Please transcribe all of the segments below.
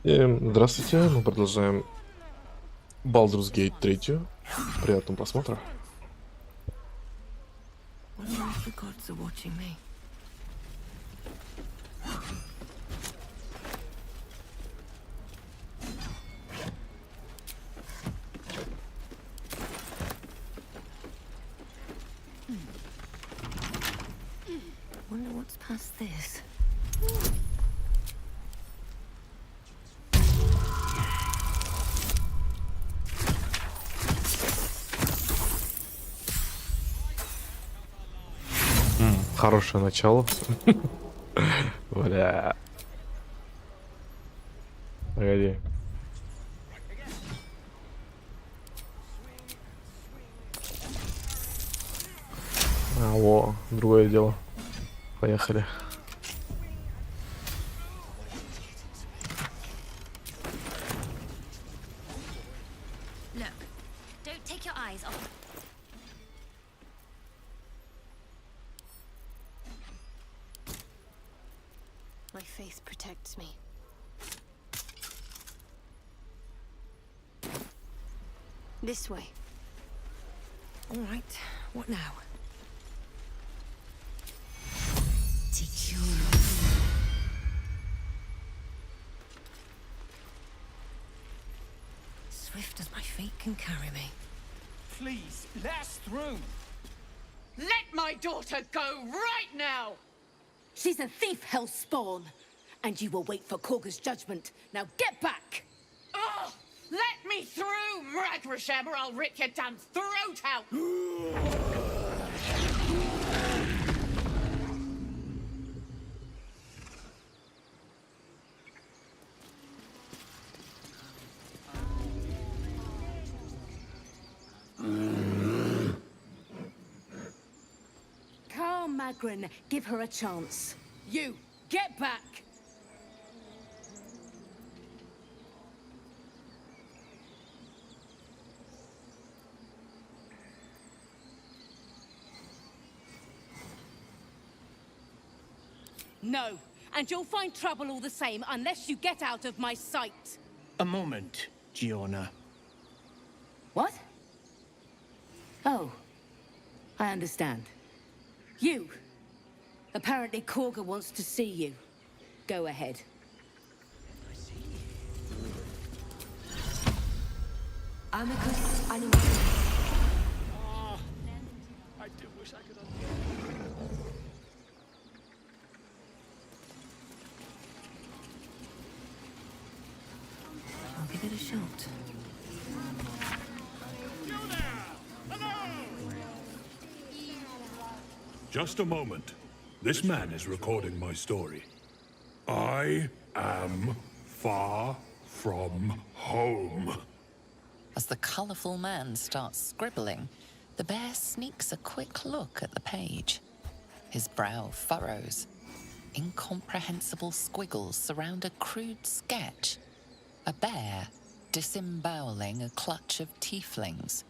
Здравствуйте, мы продолжаем Baldur's Gate 3. Приятного просмотра. Wonder if the gods are watching me. Wonder what's past this. Хорошее начало. Бля. Погоди. Во, другое дело. Поехали. Look, don't take your eyes off. My faith protects me. This way. All right, what now? Swift as my feet can carry me. Please, let us through. Let my daughter go right now! She's a thief, hellspawn! And you will wait for Korga's judgment. Now get back! Oh, let me through, Mragrasham, or I'll rip your damn throat out! Calm, Magrin. Give her a chance. You, get back! No, and you'll find trouble all the same unless you get out of my sight. A moment, Giorna. What? Oh, I understand. You. Apparently Korga wants to see you. Go ahead. Amicus animus. I do wish I could I'll give it a shot. Just a moment. This man is recording my story. I am far from home. As the colourful man starts scribbling, the bear sneaks a quick look at the page. His brow furrows. Incomprehensible squiggles surround a crude sketch. A bear disemboweling a clutch of tieflings.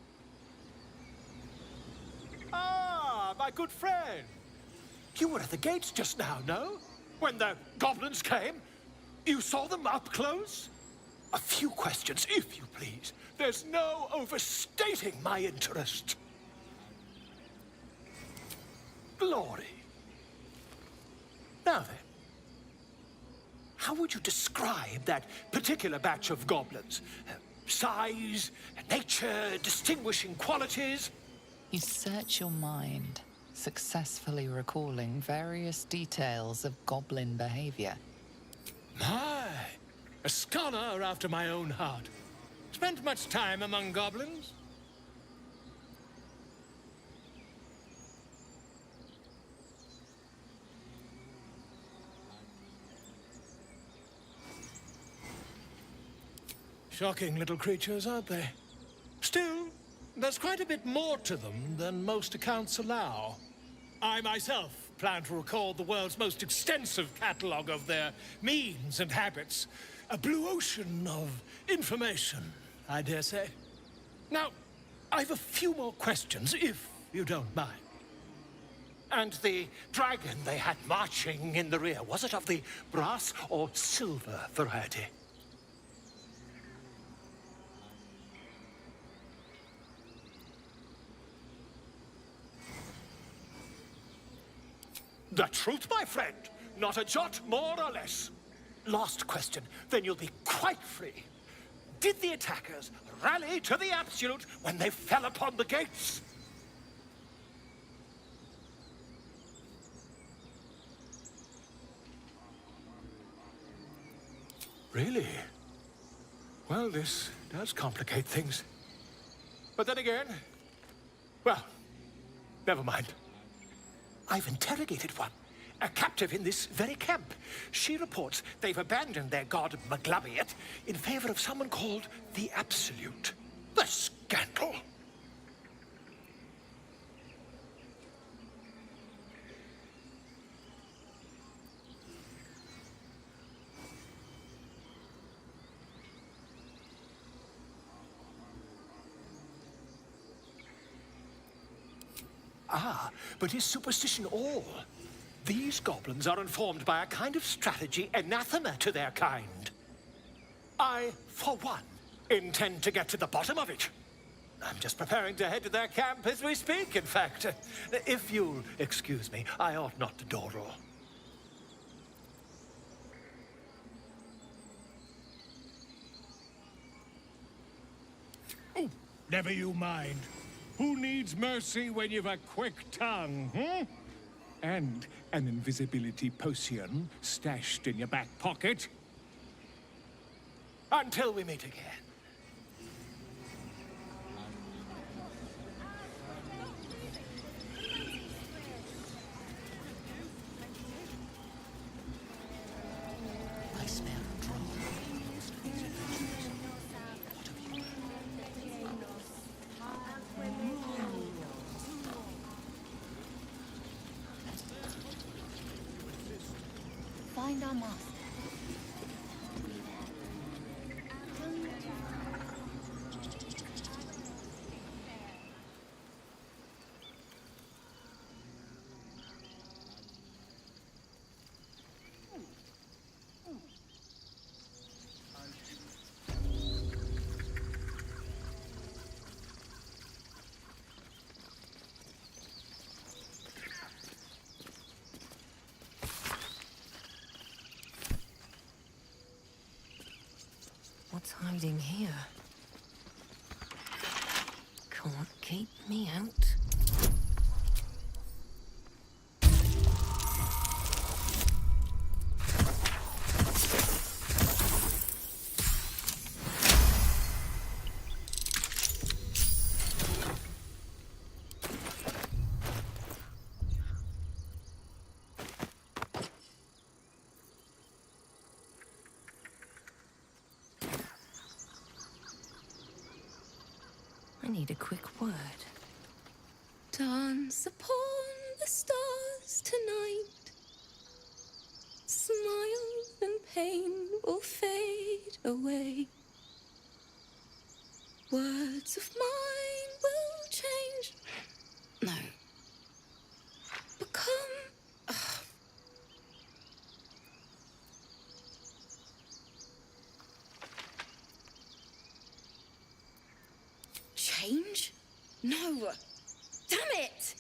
Ah, my good friend. You were at the gates just now, no? When the goblins came? You saw them up close? A few questions, if you please. There's no overstating my interest. Glory. Now then, how would you describe that particular batch of goblins? Size, nature, distinguishing qualities? You search your mind, successfully recalling various details of goblin behavior. My, a scholar after my own heart. Spent much time among goblins? Shocking little creatures, aren't they? Still, there's quite a bit more to them than most accounts allow. I myself plan to record the world's most extensive catalogue of their means and habits. A blue ocean of information, I dare say. Now, I've a few more questions, if you don't mind. And the dragon they had marching in the rear, was it of the brass or silver variety? The truth, my friend. Not a jot more or less. Last question, then you'll be quite free. Did the attackers rally to the absolute when they fell upon the gates? Really? Well, this does complicate things. But then again, well, never mind. I've interrogated one, a captive in this very camp. She reports they've abandoned their god Maglabiet in favor of someone called the Absolute. The scandal! Ah, but is superstition all? These goblins are informed by a kind of strategy anathema to their kind. I, for one, intend to get to the bottom of it. I'm just preparing to head to their camp as we speak, in fact. If you'll excuse me, I ought not to dawdle. Oh, never you mind. Who needs mercy when you've a quick tongue, hmm? And an invisibility potion stashed in your back pocket? Until we meet again. I smell trouble. Find our master. What's hiding here? Can't keep me out. I need a quick word. Dance upon the stars tonight. Smile and pain will fade away. Words of mine will change. No. Become. Change? No. Damn it!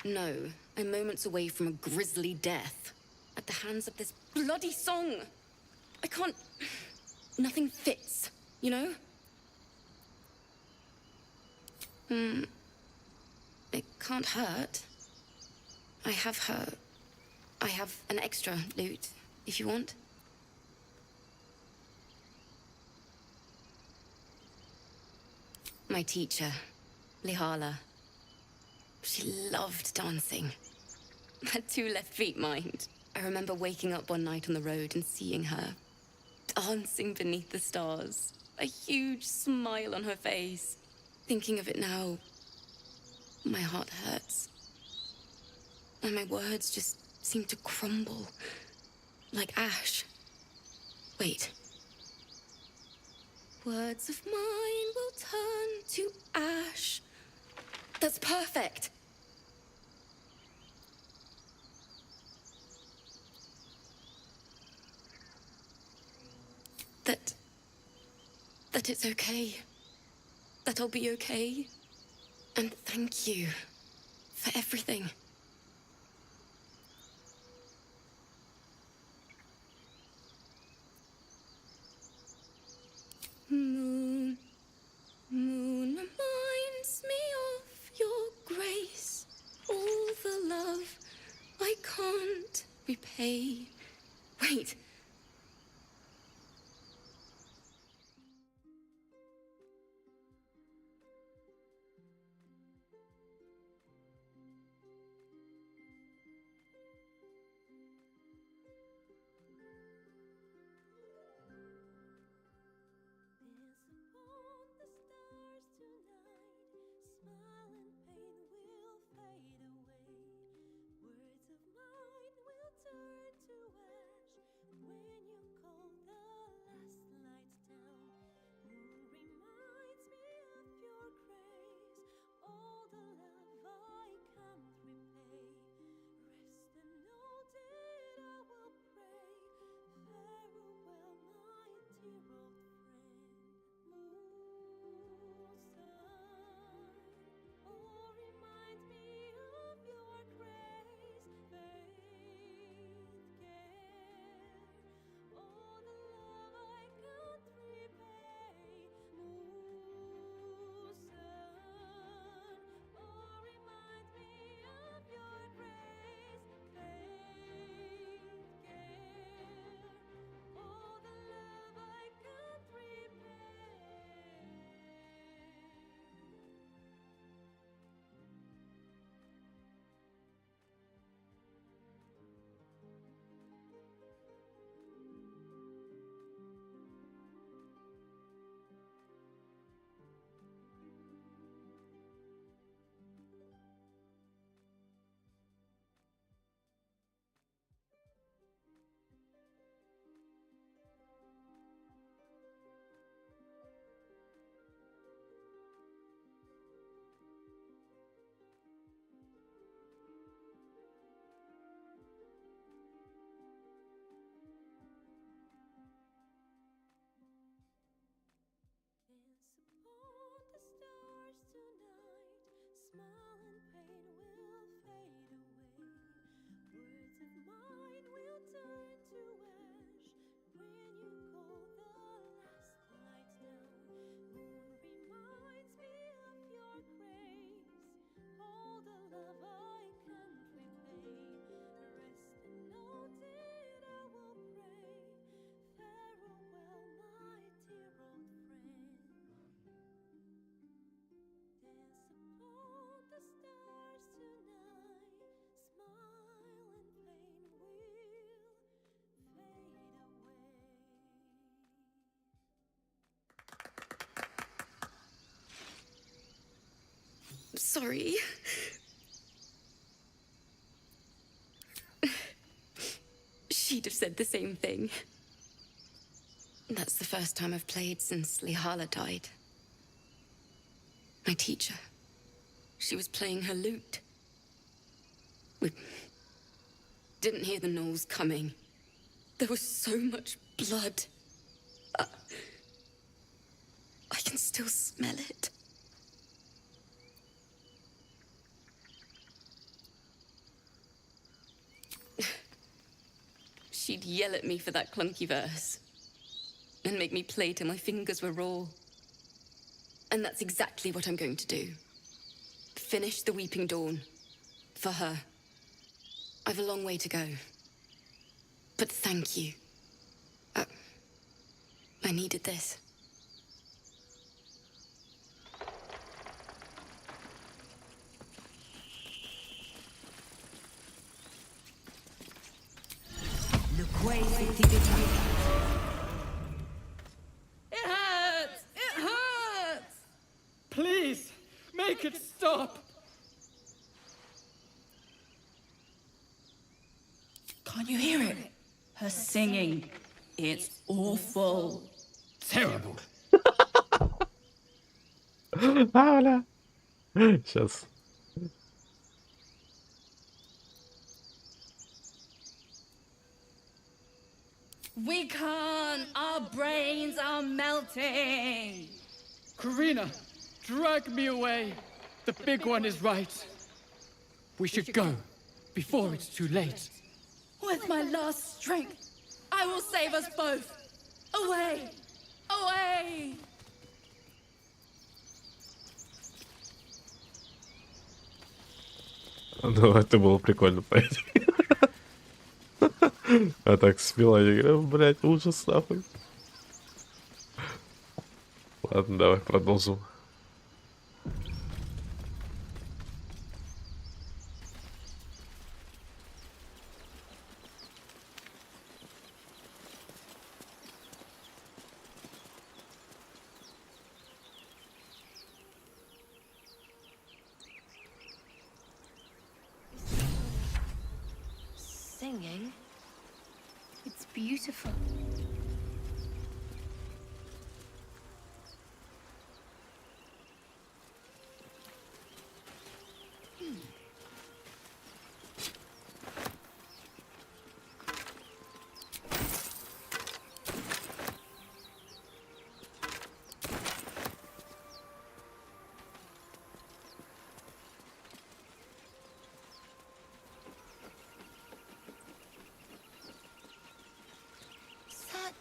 No, I'm moments away from a grisly death. At the hands of this bloody song. I can't. Nothing fits, you know? It can't hurt. I have an extra loot, if you want. My teacher, Lihala. She loved dancing. Had 2 left feet, mind. I remember waking up one night on the road and seeing her dancing beneath the stars. A huge smile on her face. Thinking of it now, my heart hurts. And my words just seem to crumble. Like ash. Wait. Words of mine will turn to ash. That's perfect. That it's okay. That I'll be okay. And thank you for everything. repay. Wait. Sorry. She'd have said the same thing. That's the first time I've played since Lihala died. My teacher. She was playing her lute. We didn't hear the gnolls coming. There was so much blood. I can still smell it. She'd yell at me for that clunky verse and make me play till my fingers were raw. And that's exactly what I'm going to do. Finish the Weeping Dawn. For her. I've a long way to go. But thank you. I needed this. It hurts! It hurts! Please, make it stop! Can't you hear it? Her singing. It's awful. Terrible. Бля. Сейчас. We can't. Our brains are melting. Karina, drag me away. The big one is right. We should go before it's too late. With my last strength, I will save us both. Away! Away! Ну, это было прикольно, поэтому. А так смело не говорю, блядь, ужас нахуй. Ладно, давай продолжим. Singing. It's beautiful.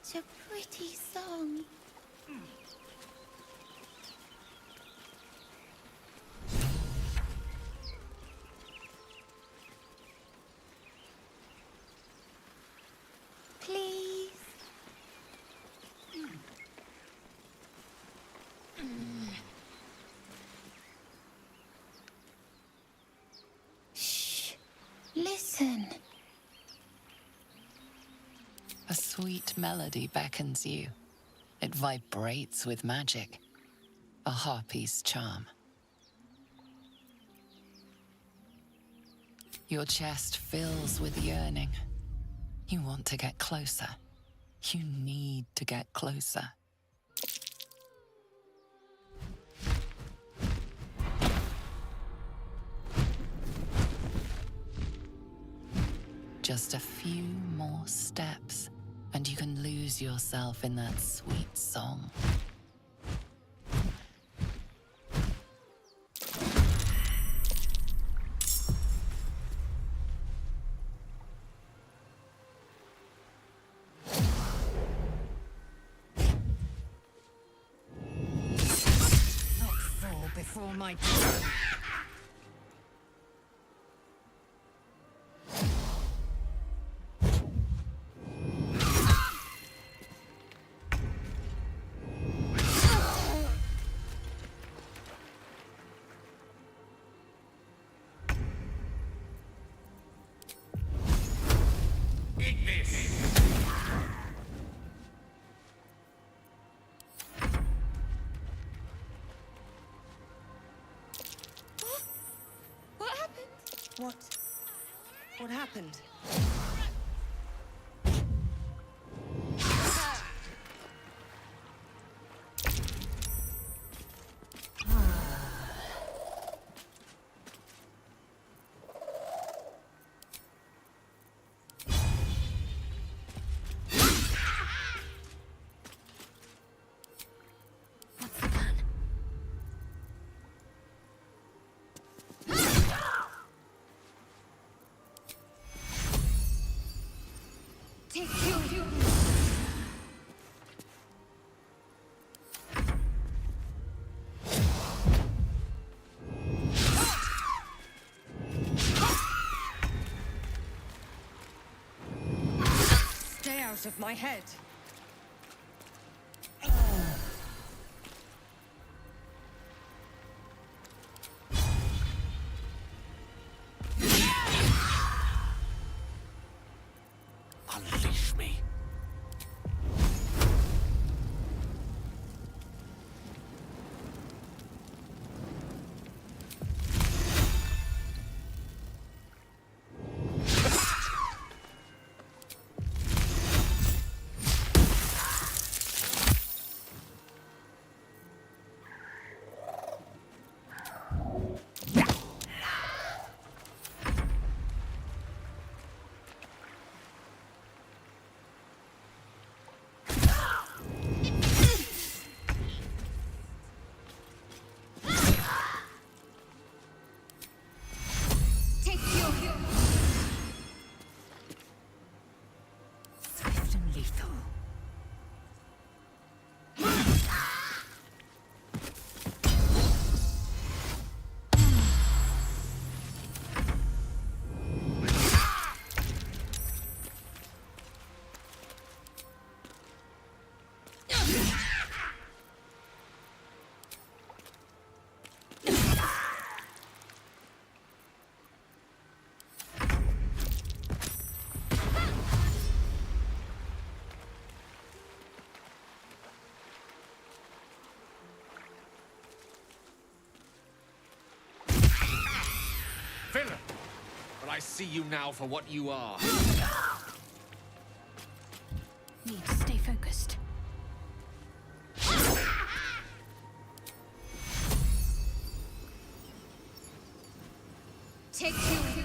Such a pretty song. Please. Shh. Listen. A sweet melody beckons you. It vibrates with magic. A harpy's charm. Your chest fills with yearning. You want to get closer. You need to get closer. Just a few more steps, and you can lose yourself in that sweet song. Not fall before my time. What happened? What happened? What's the plan? Take you. Stay out of my head. Unleash me. Villain! But I see you now for what you are. Need to stay focused. Take two.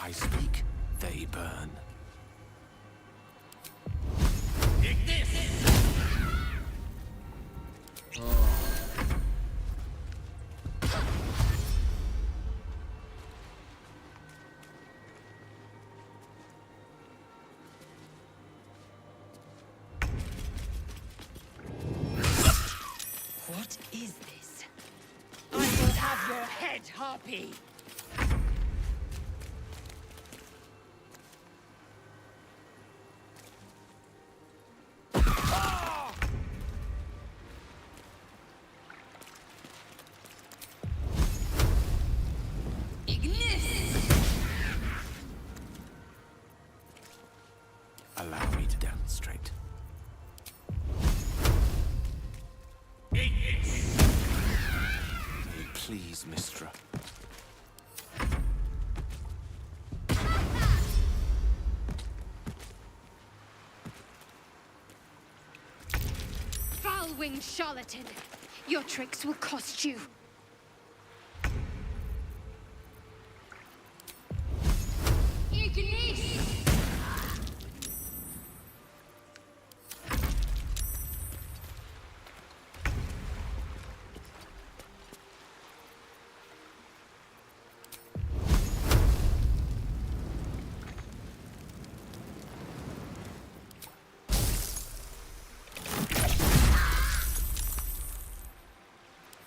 I speak, they burn. What is this? I will have your head, Harpy! Allow me to demonstrate. May it please, Mistra. Foul-winged charlatan! Your tricks will cost you.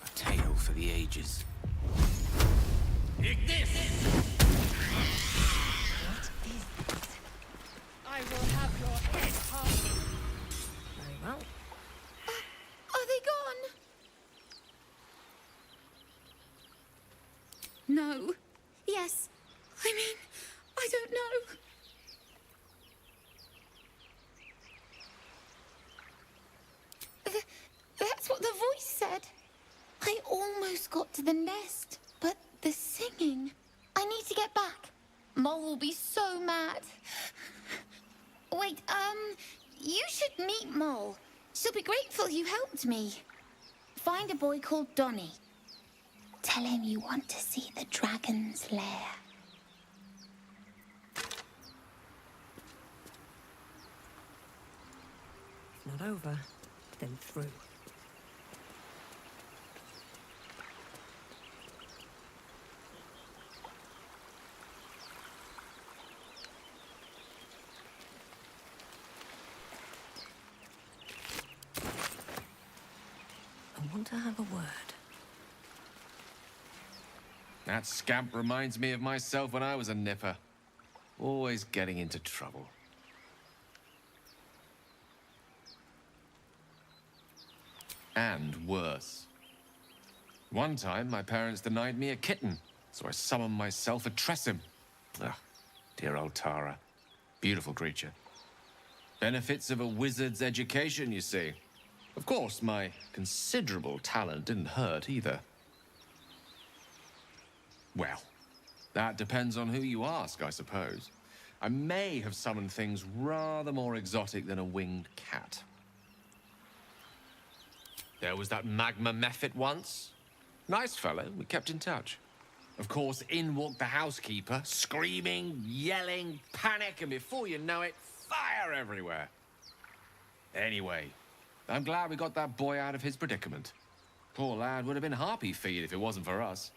A tale for the ages. I will have your head, Harpy! Very well. Are they gone? No. Yes. I mean, I don't know. That's what the voice said. I almost got to the nest, but the singing. I need to get back. Mole will be so mad. Wait, you should meet Mole. She'll be grateful you helped me. Find a boy called Donny. Tell him you want to see the dragon's lair. If not over, then through. I want to have a word. That scamp reminds me of myself when I was a nipper. Always getting into trouble. And worse. One time, my parents denied me a kitten, so I summoned myself a Tressim. Ugh, dear old Tara. Beautiful creature. Benefits of a wizard's education, you see. Of course, my considerable talent didn't hurt either. Well, that depends on who you ask, I suppose. I may have summoned things rather more exotic than a winged cat. There was that magma mephit once. Nice fellow, we kept in touch. Of course, in walked the housekeeper, screaming, yelling, panic, and before you know it, fire everywhere. Anyway, I'm glad we got that boy out of his predicament. Poor lad would have been harpy feed if it wasn't for us.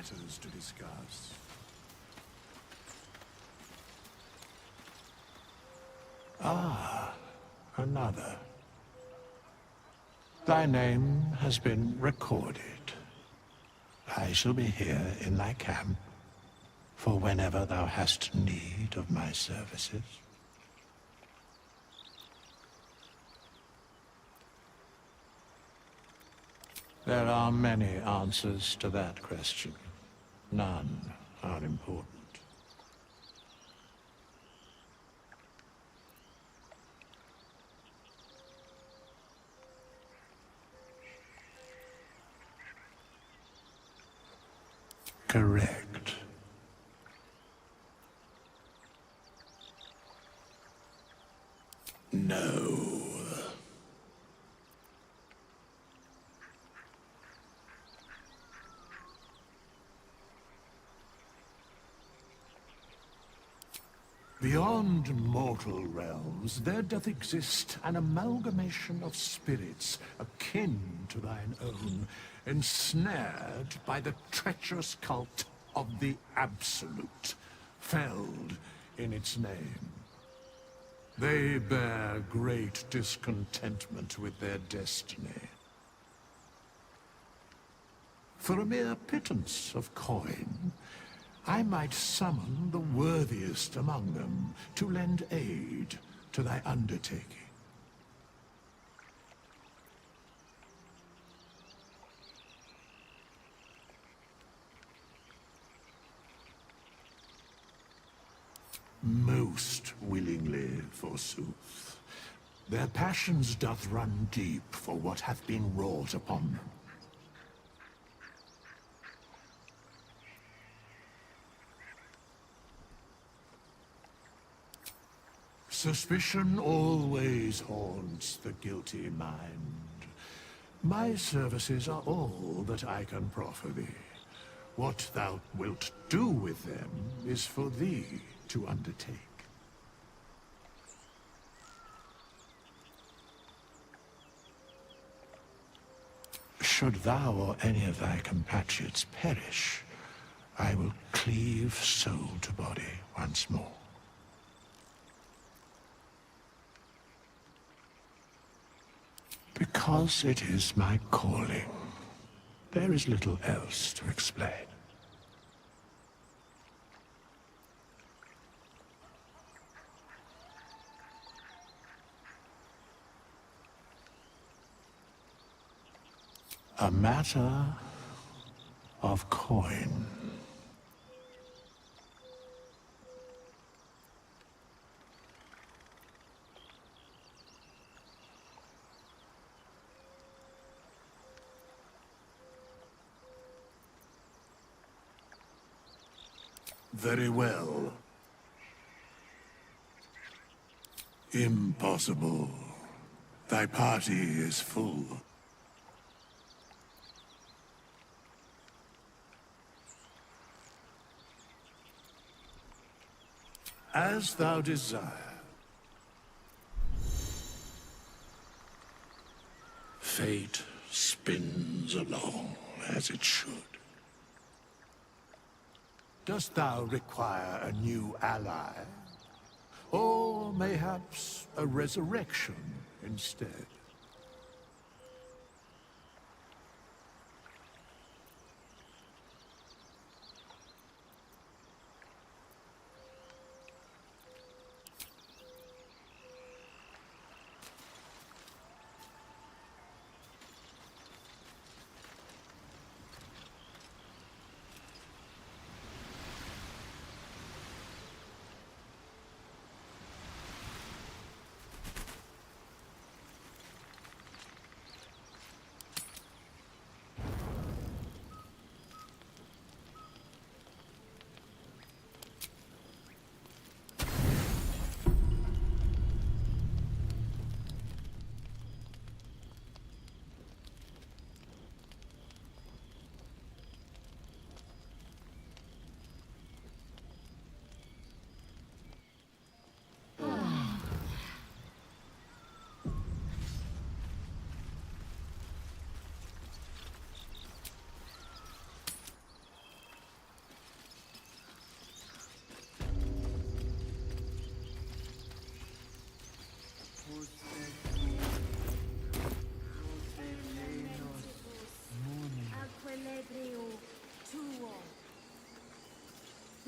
matters to discuss. Ah, another. Thy name has been recorded. I shall be here in thy camp for whenever thou hast need of my services. There are many answers to that question. None are important. Correct. No. Beyond mortal realms, there doth exist an amalgamation of spirits akin to thine own, ensnared by the treacherous cult of the Absolute, felled in its name. They bear great discontentment with their destiny. For a mere pittance of coin, I might summon the worthiest among them to lend aid to thy undertaking. Most willingly, forsooth. Their passions doth run deep for what hath been wrought upon them. Suspicion always haunts the guilty mind. My services are all that I can proffer thee. What thou wilt do with them is for thee to undertake. Should thou or any of thy compatriots perish, I will cleave soul to body once more. Because it is my calling. There is little else to explain. A matter of coin. Very well. Impossible. Thy party is full. As thou desire. Fate spins along as it should. Dost thou require a new ally? Or mayhaps a resurrection instead?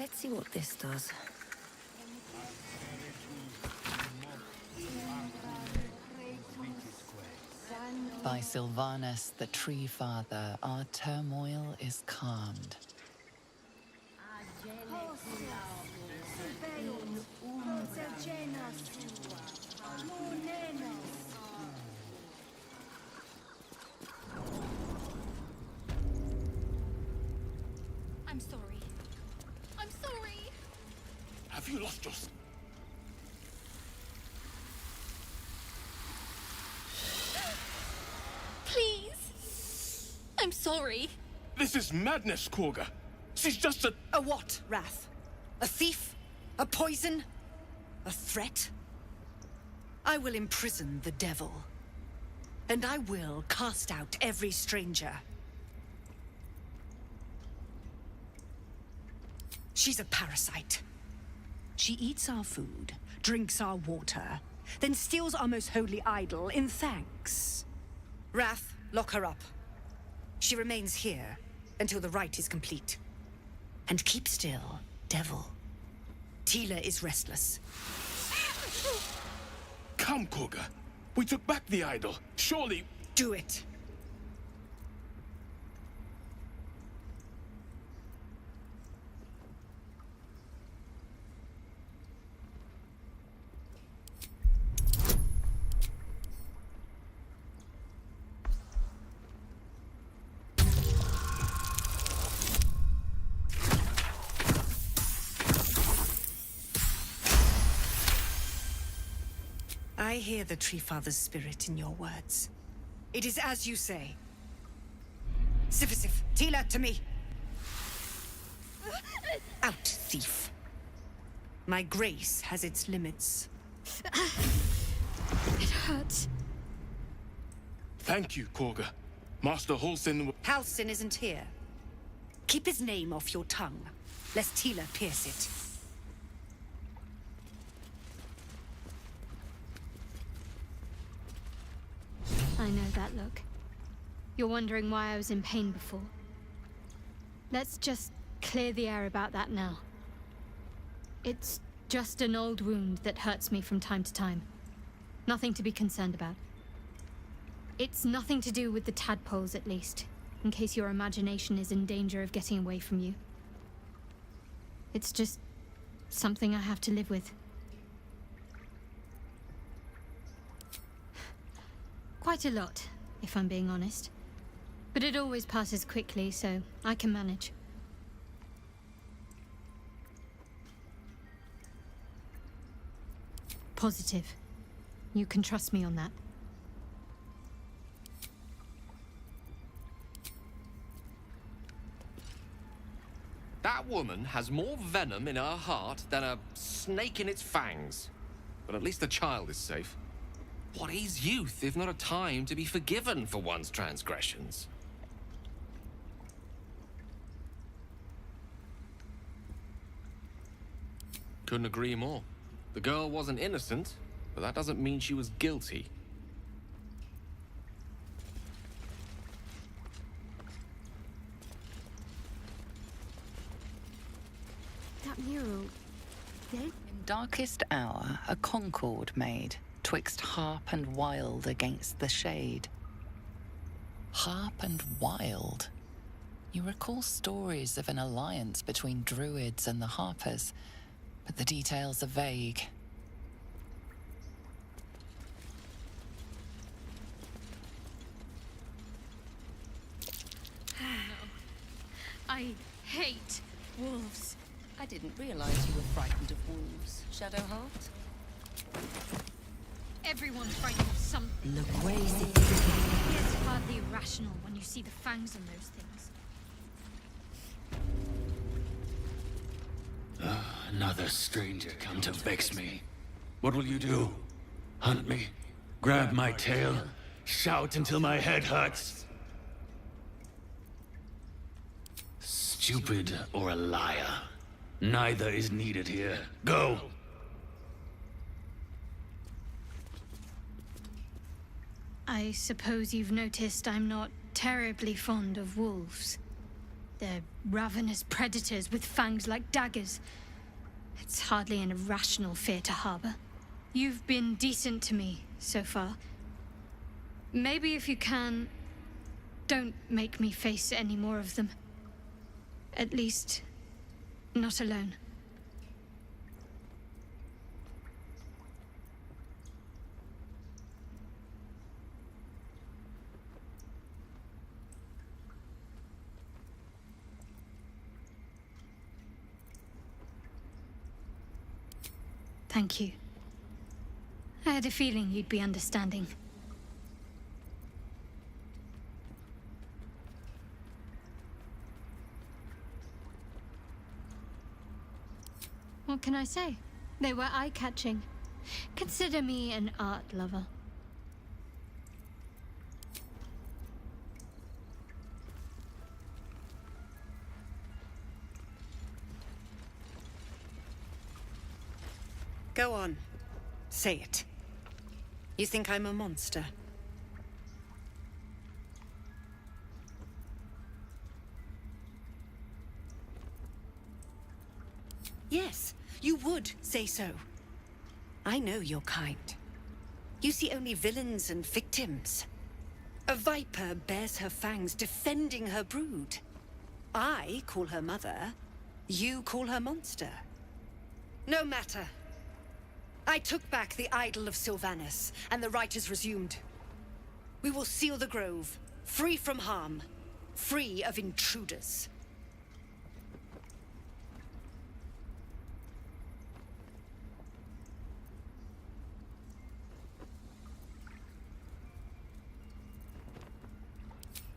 Let's see what this does. By Sylvanus, the Tree Father, our turmoil is calmed. I'm sorry. I'm sorry. Have you lost your... Please. I'm sorry. This is madness, Korga. She's just a... A what, Wrath? A thief? A poison? A threat? I will imprison the devil. And I will cast out every stranger. She's a parasite. She eats our food, drinks our water, then steals our most holy idol in thanks. Wrath, lock her up. She remains here until the rite is complete. And keep still, devil. Tila is restless. Come, Korga. We took back the idol. Surely... Do it. I hear the Tree Father's spirit in your words. It is as you say. Sifisif, Tila, to me. Out, thief. My grace has its limits. It hurts. Thank you, Korga. Master Halsin... Halsin isn't here. Keep his name off your tongue, lest Tila pierce it. I know that look. You're wondering why I was in pain before. Let's just clear the air about that now. It's just an old wound that hurts me from time to time. Nothing to be concerned about. It's nothing to do with the tadpoles, at least, in case your imagination is in danger of getting away from you. It's just something I have to live with. Quite a lot, if I'm being honest. But it always passes quickly, so I can manage. Positive. You can trust me on that. That woman has more venom in her heart than a snake in its fangs. But at least the child is safe. What is youth if not a time to be forgiven for one's transgressions? Couldn't agree more. The girl wasn't innocent, but that doesn't mean she was guilty. That mural... In darkest hour, a concord made, twixt harp and wild against the shade. Harp and wild. You recall stories of an alliance between druids and the harpers, but the details are vague. I hate wolves. I didn't realize you were frightened of wolves, Shadowheart. Everyone's frightened of something. Look crazy. It's hardly rational when you see the fangs on those things. Another stranger come to vex me. What will you do? Hunt me? Grab my tail? Shout until my head hurts? Stupid or a liar? Neither is needed here. Go! I suppose you've noticed I'm not terribly fond of wolves. They're ravenous predators with fangs like daggers. It's hardly an irrational fear to harbor. You've been decent to me so far. Maybe if you can, don't make me face any more of them. At least, not alone. Thank you. I had a feeling you'd be understanding. What can I say? They were eye-catching. Consider me an art lover. Go on. Say it. You think I'm a monster? Yes, you would say so. I know your kind. You see only villains and victims. A viper bears her fangs defending her brood. I call her mother. You call her monster. No matter. I took back the idol of Sylvanus, and the rite is resumed. We will seal the grove, free from harm, free of intruders.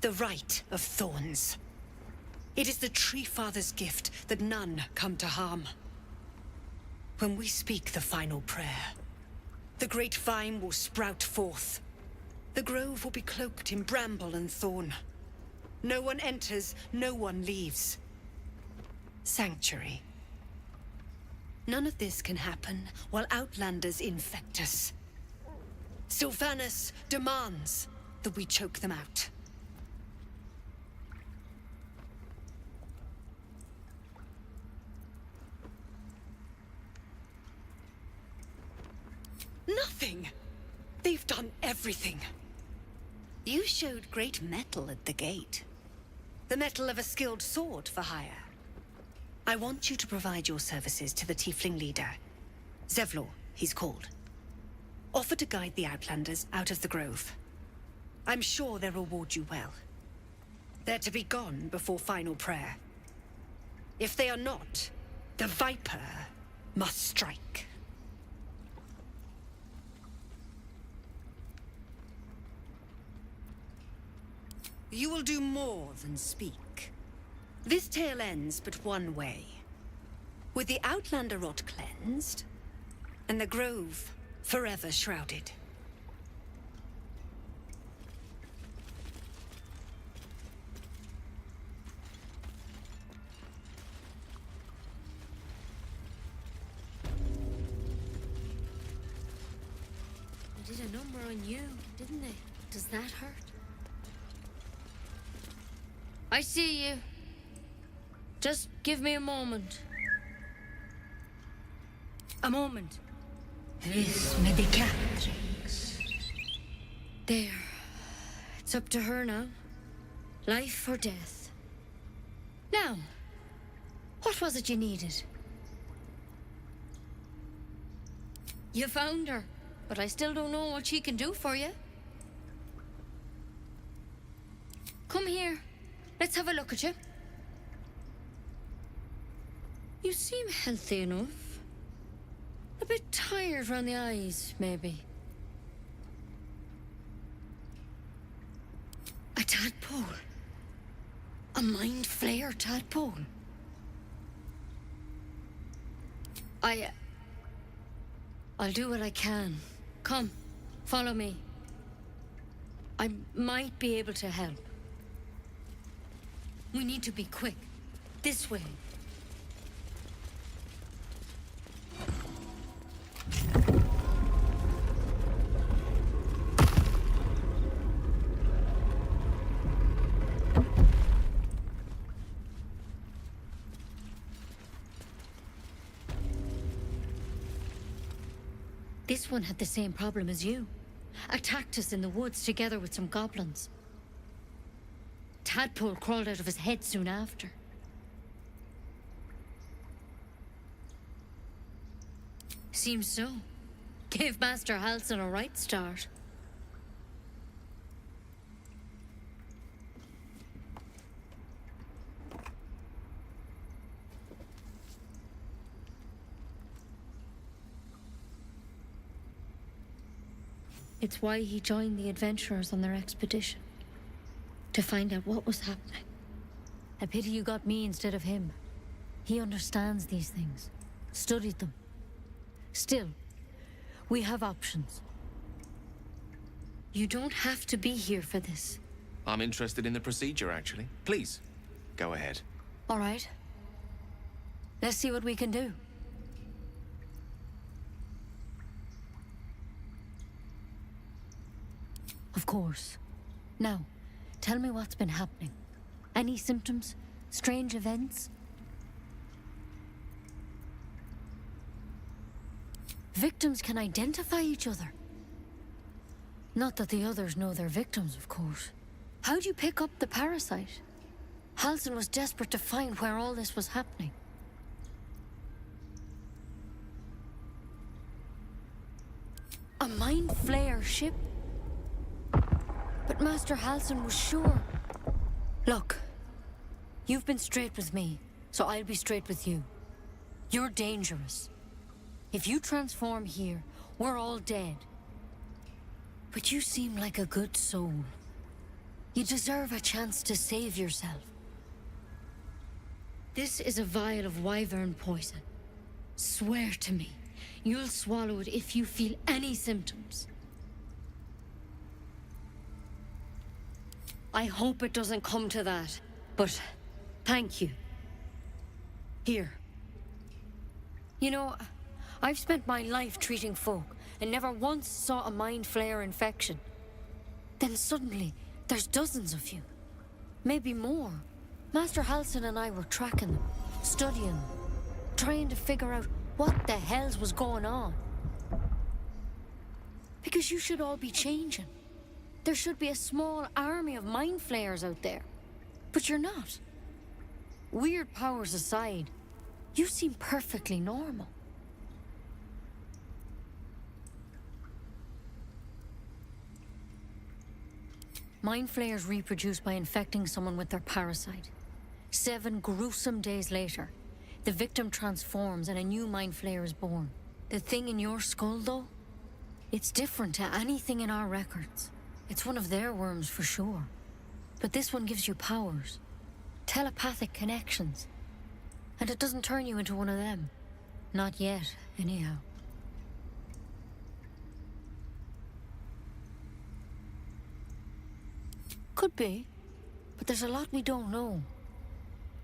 The Rite of Thorns. It is the Tree Father's gift that none come to harm. When we speak the final prayer, the great vine will sprout forth. The grove will be cloaked in bramble and thorn. No one enters, no one leaves. Sanctuary. None of this can happen while Outlanders infect us. Sylvanus demands that we choke them out. Nothing! They've done everything. You showed great mettle at the gate. The mettle of a skilled sword for hire. I want you to provide your services to the tiefling leader. Zevlor, he's called. Offer to guide the Outlanders out of the grove. I'm sure they'll reward you well. They're to be gone before final prayer. If they are not, the Viper must strike. You will do more than speak. This tale ends but one way. With the Outlander rot cleansed, and the grove forever shrouded. They did a number on you, didn't they? Does that hurt? I see you. Just give me a moment. A moment. Vis medicatrix. There. It's up to her now. Life or death. Now, what was it you needed? You found her, but I still don't know what she can do for you. Come here. Let's have a look at you. You seem healthy enough. A bit tired around the eyes, maybe. A tadpole. A mind flayer tadpole. I'll do what I can. Come, follow me. I might be able to help. We need to be quick. This way. This one had the same problem as you. Attacked us in the woods together with some goblins. Tadpole crawled out of his head soon after. Seems so. Gave Master Halsin a right start. It's why he joined the adventurers on their expedition. To find out what was happening. A pity you got me instead of him. He understands these things. Studied them. Still, we have options. You don't have to be here for this. I'm interested in the procedure, actually. Please, go ahead. All right. Let's see what we can do. Of course. Now, tell me what's been happening. Any symptoms? Strange events? Victims can identify each other. Not that the others know they're victims, of course. How'd you pick up the parasite? Halsin was desperate to find where all this was happening. A mind flayer ship? But Master Halsin was sure. Look, you've been straight with me, so I'll be straight with you. You're dangerous. If you transform here, we're all dead. But you seem like a good soul. You deserve a chance to save yourself. This is a vial of wyvern poison. Swear to me, you'll swallow it if you feel any symptoms. I hope it doesn't come to that, but thank you. Here. You know, I've spent my life treating folk and never once saw a mind flayer infection. Then suddenly, there's dozens of you. Maybe more. Master Halsin and I were tracking them, studying them, trying to figure out what the hells was going on. Because you should all be changing. There should be a small army of mind flayers out there. But you're not. Weird powers aside, you seem perfectly normal. Mind flayers reproduce by infecting someone with their parasite. 7 gruesome days later, the victim transforms and a new mind flayer is born. The thing in your skull, though, it's different to anything in our records. It's one of their worms for sure. But this one gives you powers. Telepathic connections. And it doesn't turn you into one of them. Not yet, anyhow. Could be. But there's a lot we don't know.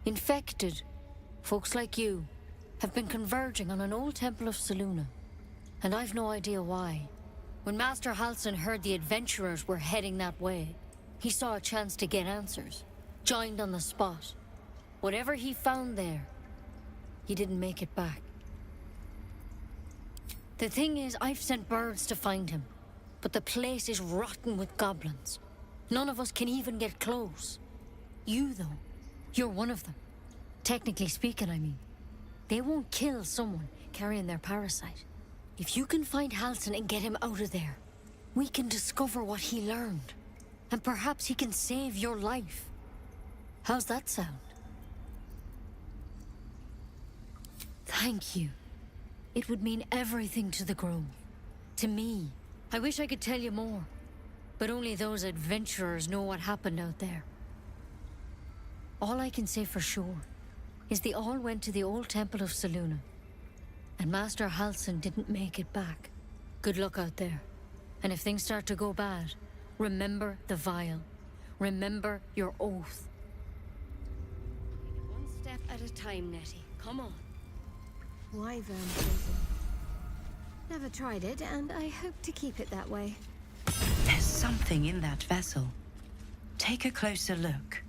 Infected, folks like you, have been converging on an old temple of Selûne. And I've no idea why. When Master Halsin heard the adventurers were heading that way, he saw a chance to get answers. Joined on the spot. Whatever he found there, he didn't make it back. The thing is, I've sent birds to find him. But the place is rotten with goblins. None of us can even get close. You, though, you're one of them. Technically speaking, I mean. They won't kill someone carrying their parasite. If you can find Halsin and get him out of there, we can discover what he learned. And perhaps he can save your life. How's that sound? Thank you. It would mean everything to the Grove. To me. I wish I could tell you more. But only those adventurers know what happened out there. All I can say for sure is they all went to the old temple of Selûne. And Master Halsin didn't make it back. Good luck out there. And if things start to go bad, remember the vial. Remember your oath. One step at a time, Nettie. Come on. Wyvern poison. Never tried it, and I hope to keep it that way. There's something in that vessel. Take a closer look.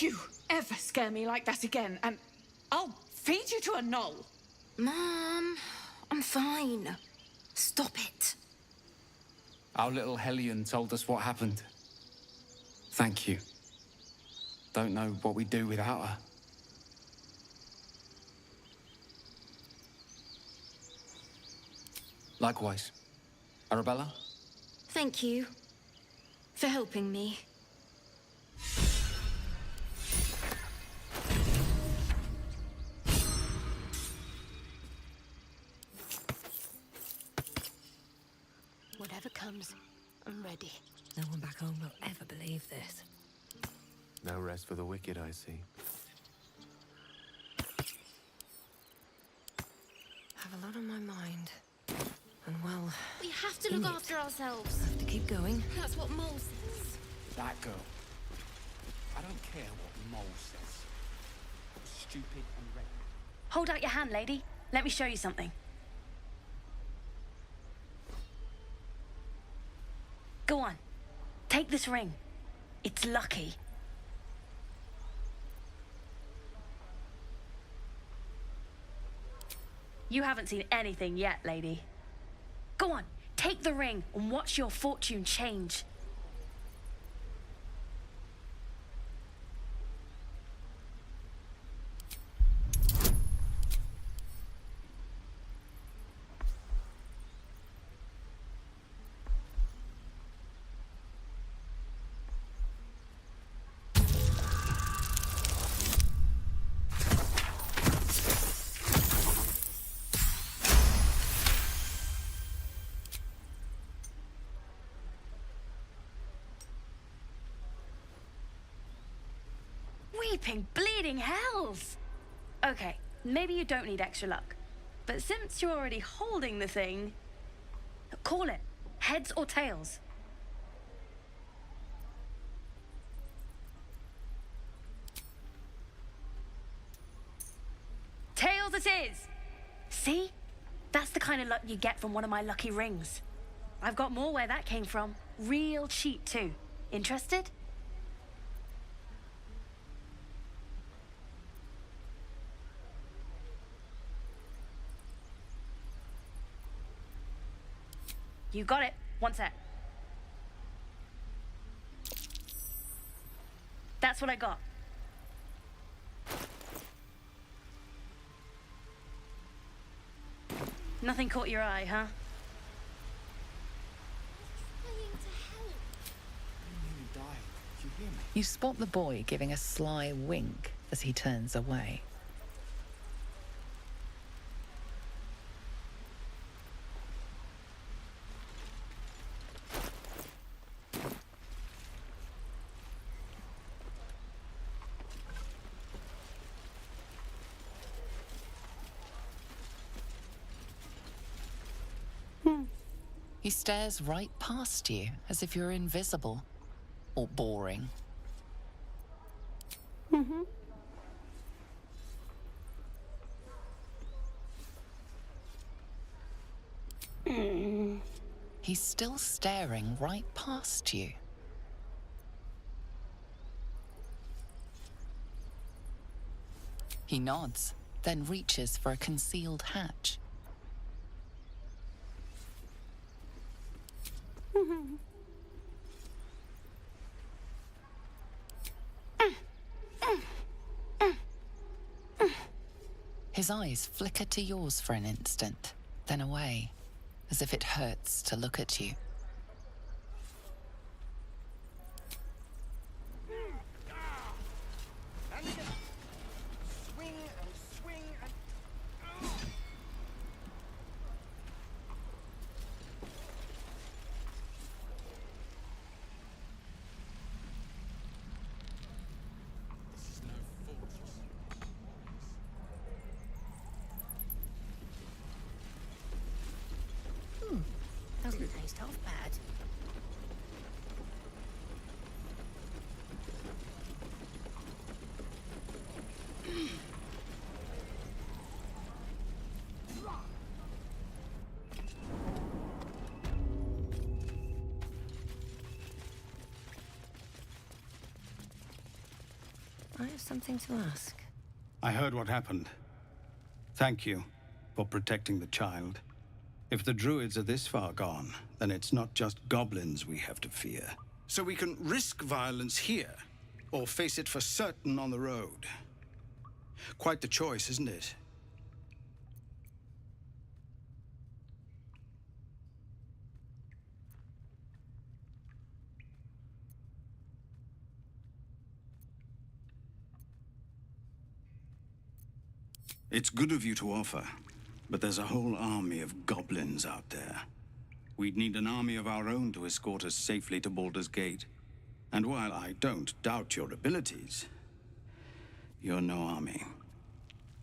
you ever scare me like that again, and I'll feed you to a knoll. Mom, I'm fine. Stop it. Our little Hellion told us what happened. Thank you. Don't know what we'd do without her. Likewise. Arabella? Thank you for helping me. Whatever comes, I'm ready. No one back home will ever believe this. No rest for the wicked, I see. I have a lot on my mind. And well... We have to look after ourselves. Have to keep going. That's what Mole says. That girl. I don't care what Mole says. Stupid and reckless. Hold out your hand, lady. Let me show you something. Go on. Take this ring. It's lucky. You haven't seen anything yet, lady. Go on, take the ring and watch your fortune change. Weeping, bleeding hells! Okay, maybe you don't need extra luck. But since you're already holding the thing, call it. Heads or tails? Tails it is! See? That's the kind of luck you get from one of my lucky rings. I've got more where that came from. Real cheap, too. Interested? You got it. One sec. That's what I got. Nothing caught your eye, huh? You spot the boy giving a sly wink as he turns away. He stares right past you, as if you're invisible. Or boring. He's still staring right past you. He nods, then reaches for a concealed hatch. His eyes flicker to yours for an instant, then away, as if it hurts to look at you. Doesn't taste half bad. I have something to ask. I heard what happened. Thank you for protecting the child. If the druids are this far gone, then it's not just goblins we have to fear. So we can risk violence here, or face it for certain on the road. Quite the choice, isn't it? It's good of you to offer, but there's a whole army of goblins out there. We'd need an army of our own to escort us safely to Baldur's Gate. And while I don't doubt your abilities, you're no army.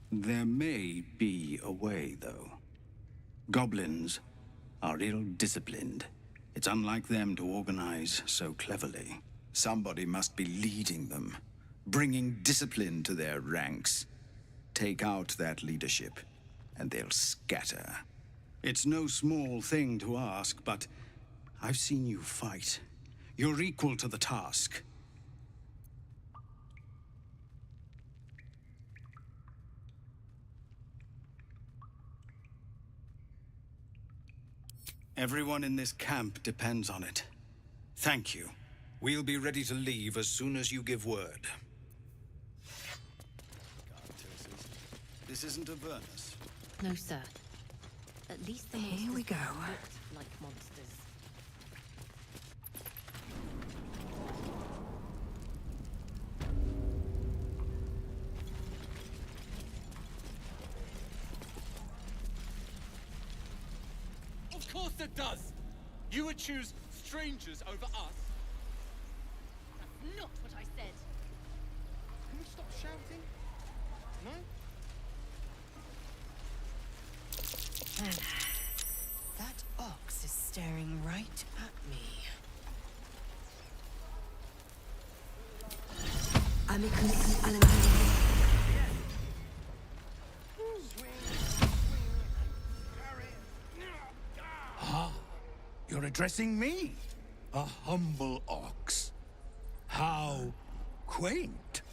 There may be a way, though. Goblins are ill-disciplined. It's unlike them to organize so cleverly. Somebody must be leading them, bringing discipline to their ranks. Take out that leadership, and they'll scatter. It's no small thing to ask, but I've seen you fight. You're equal to the task. Everyone in this camp depends on it. Thank you. We'll be ready to leave as soon as you give word. This isn't a Avernus. No, sir. At least the Here we go. looked like monsters. Of course it does! You would choose strangers over us? That's not what I said. Can we stop shouting? No? That ox is staring right at me. Amicus Alamani. Ah, you're addressing me, a humble ox. How quaint.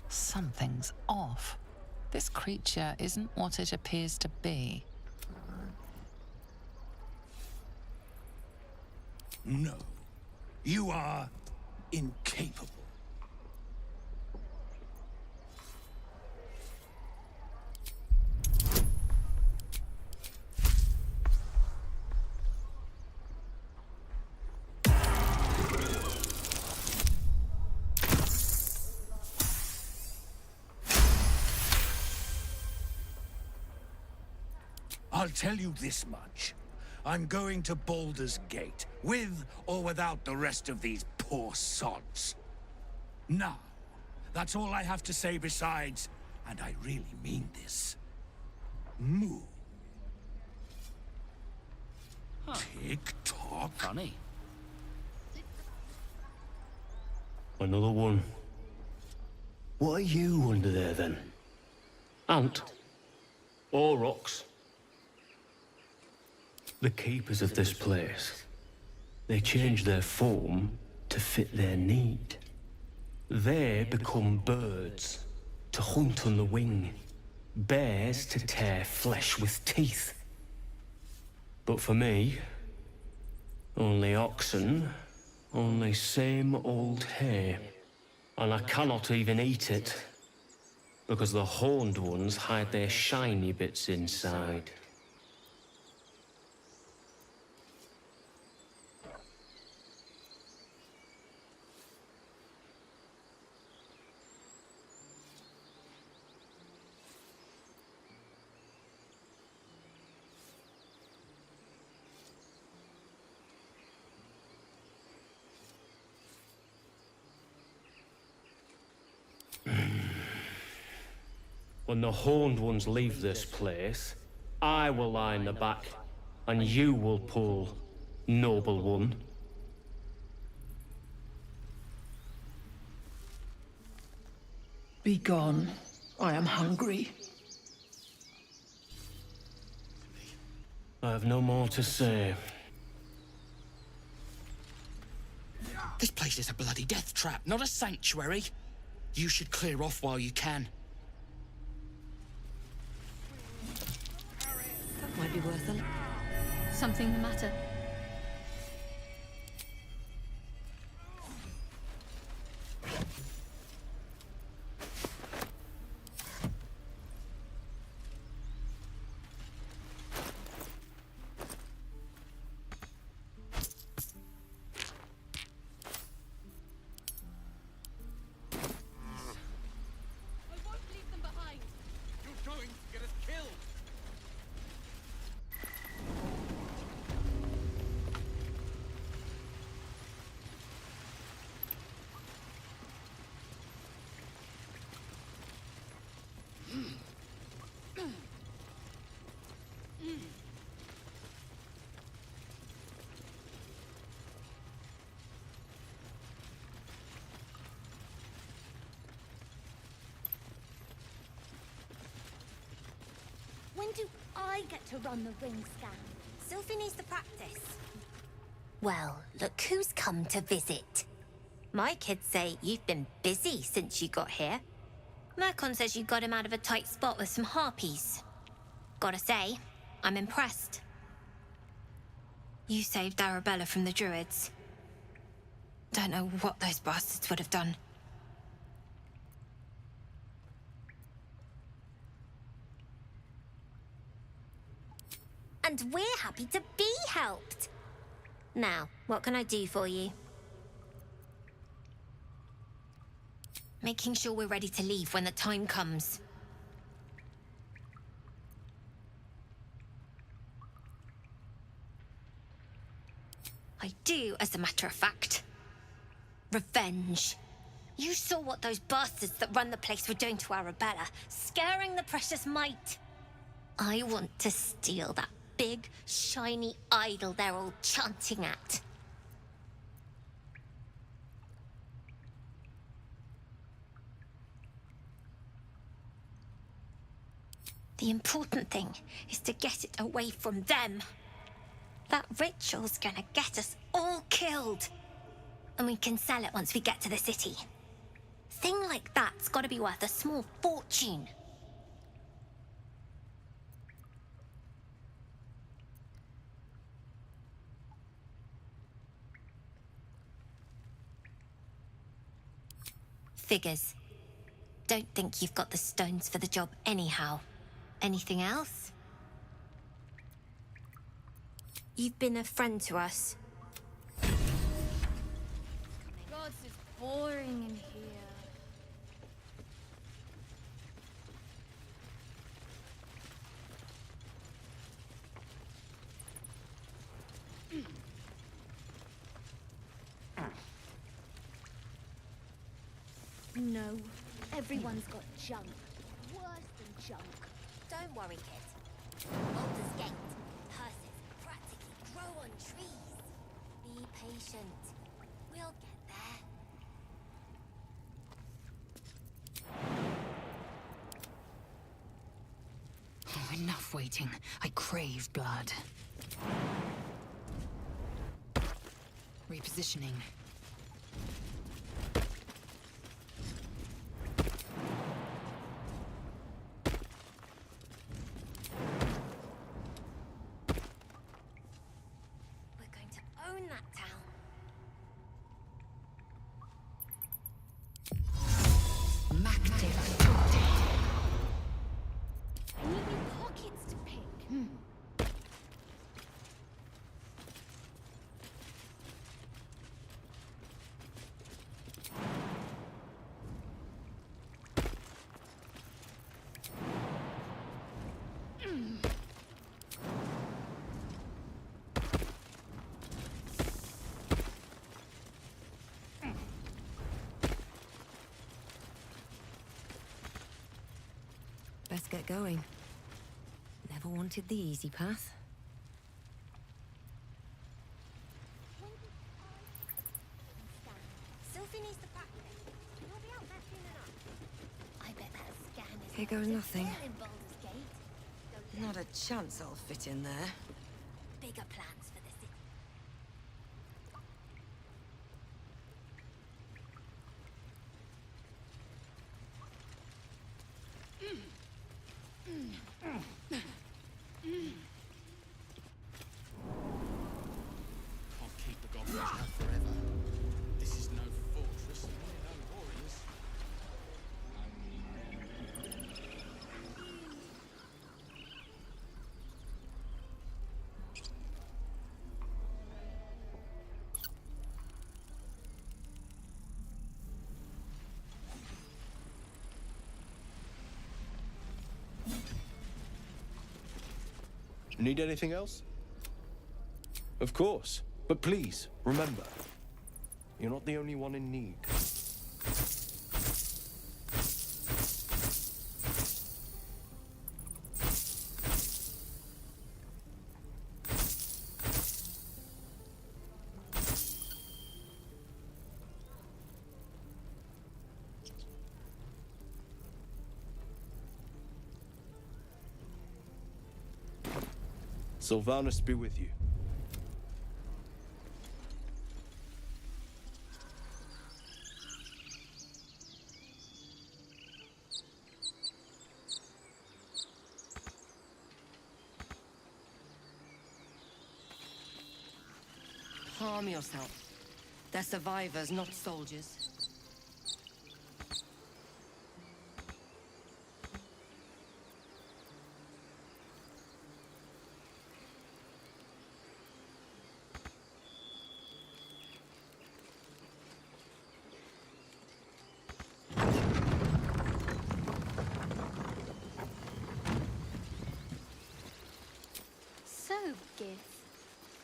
Something's off. This creature isn't what it appears to be. No, you are incapable. I'll tell you this much. I'm going to Baldur's Gate, with or without the rest of these poor sods. Now, that's all I have to say besides, and I really mean this. Moo. Tick-tock. Funny. Another one. What are you under there, then? Ant? Or ox? The keepers of this place, they change their form to fit their need. They become birds to hunt on the wing, bears to tear flesh with teeth. But for me, only oxen, only same old hay, and I cannot even eat it, because the horned ones hide their shiny bits inside. When the horned ones leave this place, I will lie in the back, and you will pull. noble one. Be gone. I am hungry. I have no more to say. This place is a bloody death trap, not a sanctuary. You should clear off while you can. That might be worth it. Something the matter? When do I get to run the ring scan? Sylvie needs to practice. Well, look who's come to visit. My kids say you've been busy since you got here. Mercon says you got him out of a tight spot with some harpies. Gotta say, I'm impressed. You saved Arabella from the druids. Don't know what those bastards would have done. And we're happy to be helped. Now, what can I do for you? Making sure we're ready to leave when the time comes. I do, as a matter of fact. Revenge. You saw what those bastards that run the place were doing to Arabella, scaring the precious mite. I want to steal that big, shiny idol they're all chanting at. The important thing is to get it away from them. That ritual's gonna get us all killed. And we can sell it once we get to the city. Thing like that's gotta be worth a small fortune. Figures. Don't think you've got the stones for the job anyhow. Anything else? You've been a friend to us. God, it's boring in here. No, everyone's got junk. Worse than junk. Don't worry, kid. Baldur's Gate. Curses practically grow on trees. Be patient. We'll get there. Oh, enough waiting. I crave blood. Repositioning. Own that town. I need new pockets to pick. Best get going. Never wanted the easy path. Here goes nothing. Not a chance I'll fit in there. Bigger plans for the city. Can't keep the goblins out forever. This is no fortress, and we're no warriors. Need anything else? Of course. But please, remember, you're not the only one in need. Sylvanus be with you. Calm yourself. They're survivors, not soldiers. So, Gith,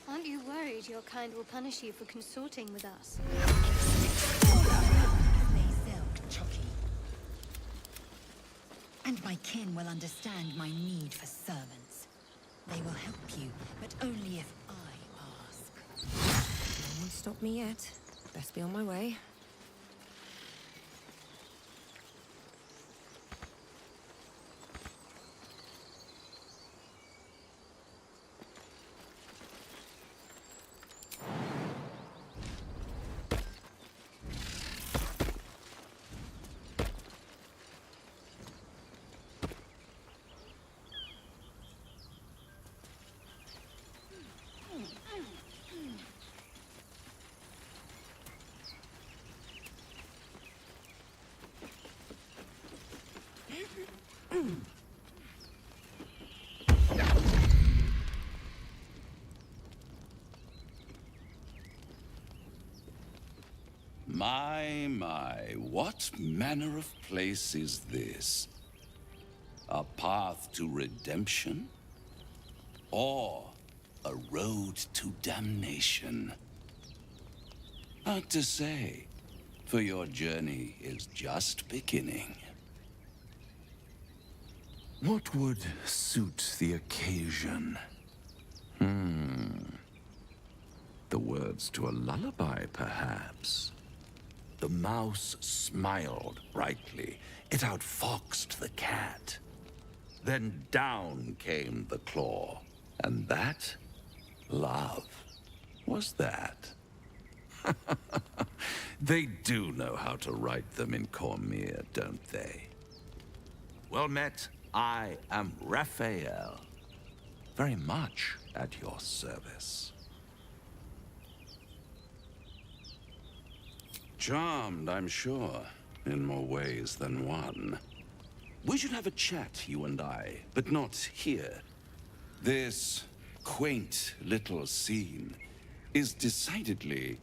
aren't you worried your kind will punish you for consorting with us? And my kin will understand my need for servants. They will help you, but only if I ask. No one stopped me yet. Best be on my way. My, what manner of place is this? A path to redemption? Or a road to damnation? Hard to say, for your journey is just beginning. What would suit the occasion? The words to a lullaby, perhaps. The mouse smiled brightly. It outfoxed the cat. Then down came the claw. And that, love, was that. They do know how to write them in Cormier, don't they? Well met, I am Raphael. Very much at your service. Charmed, I'm sure, in more ways than one. We should have a chat, you and I, but not here. This quaint little scene is decidedly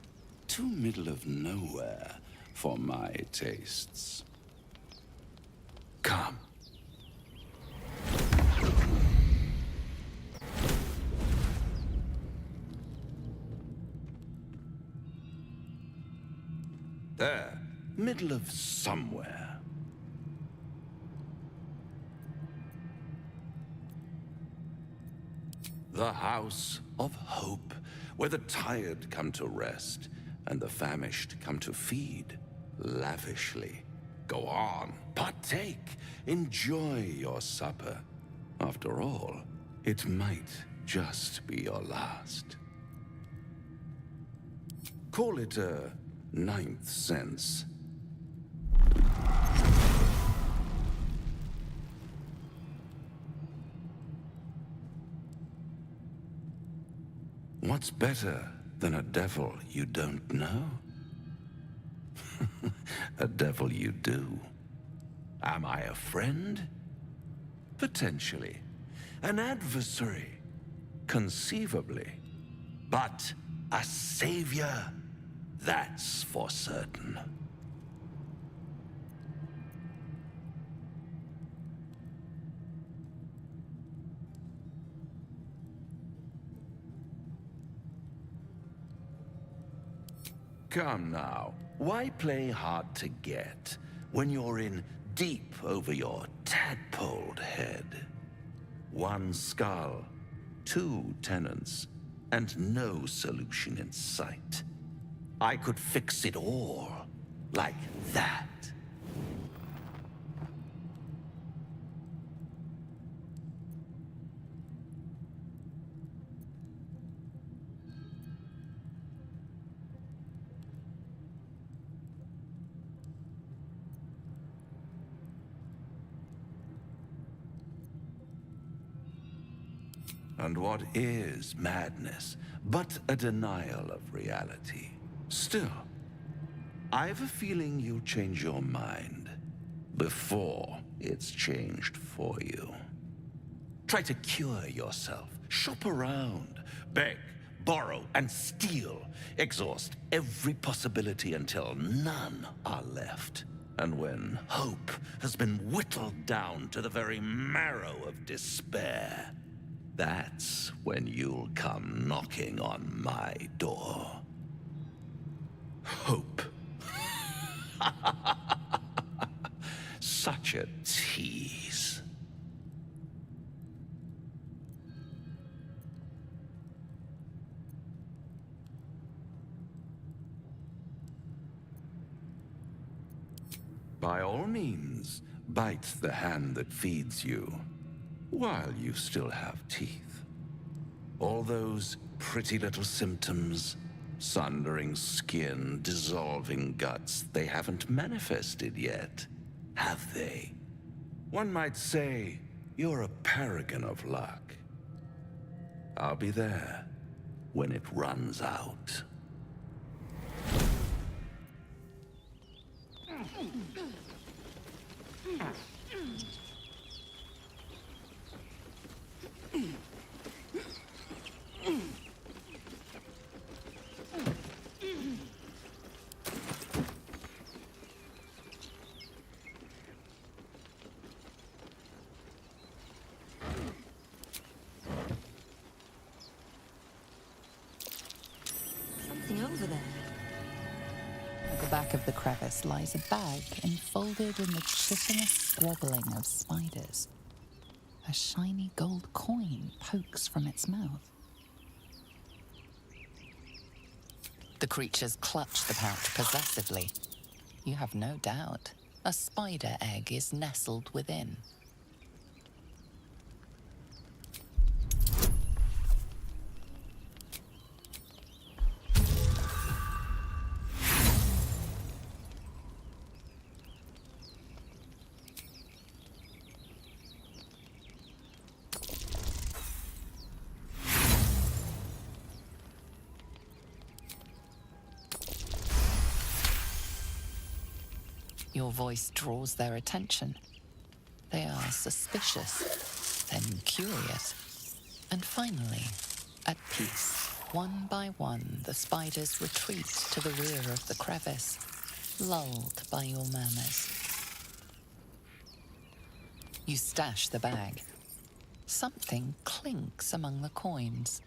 too middle of nowhere for my tastes. Come. There, middle of somewhere. The House of Hope, where the tired come to rest and the famished come to feed lavishly. Go on, partake. Enjoy your supper. After all, it might just be your last. Call it a ninth sense. What's better than a devil you don't know? A devil you do. Am I a friend? Potentially. An adversary? Conceivably. But a savior? That's for certain. Come now, why play hard to get when you're in deep over your tadpoled head? One skull, 2 tenants, and no solution in sight. I could fix it all, like that. And what is madness but a denial of reality? Still, I've a feeling you'll change your mind before it's changed for you. Try to cure yourself, shop around, beg, borrow, and steal. Exhaust every possibility until none are left. And when hope has been whittled down to the very marrow of despair, that's when you'll come knocking on my door. Hope. Such a tease. By all means, bite the hand that feeds you. While you still have teeth. All those pretty little symptoms, sundering skin, dissolving guts, they haven't manifested yet, have they? One might say you're a paragon of luck. I'll be there when it runs out. Over there. At the back of the crevice lies a bag enfolded in the chitinous squabbling of spiders. A shiny gold coin pokes from its mouth. The creatures clutch the pouch possessively. You have no doubt a spider egg is nestled within. Your voice draws their attention. They are suspicious, then curious, and finally, at peace. One by one, the spiders retreat to the rear of the crevice, lulled by your murmurs. You stash the bag. Something clinks among the coins.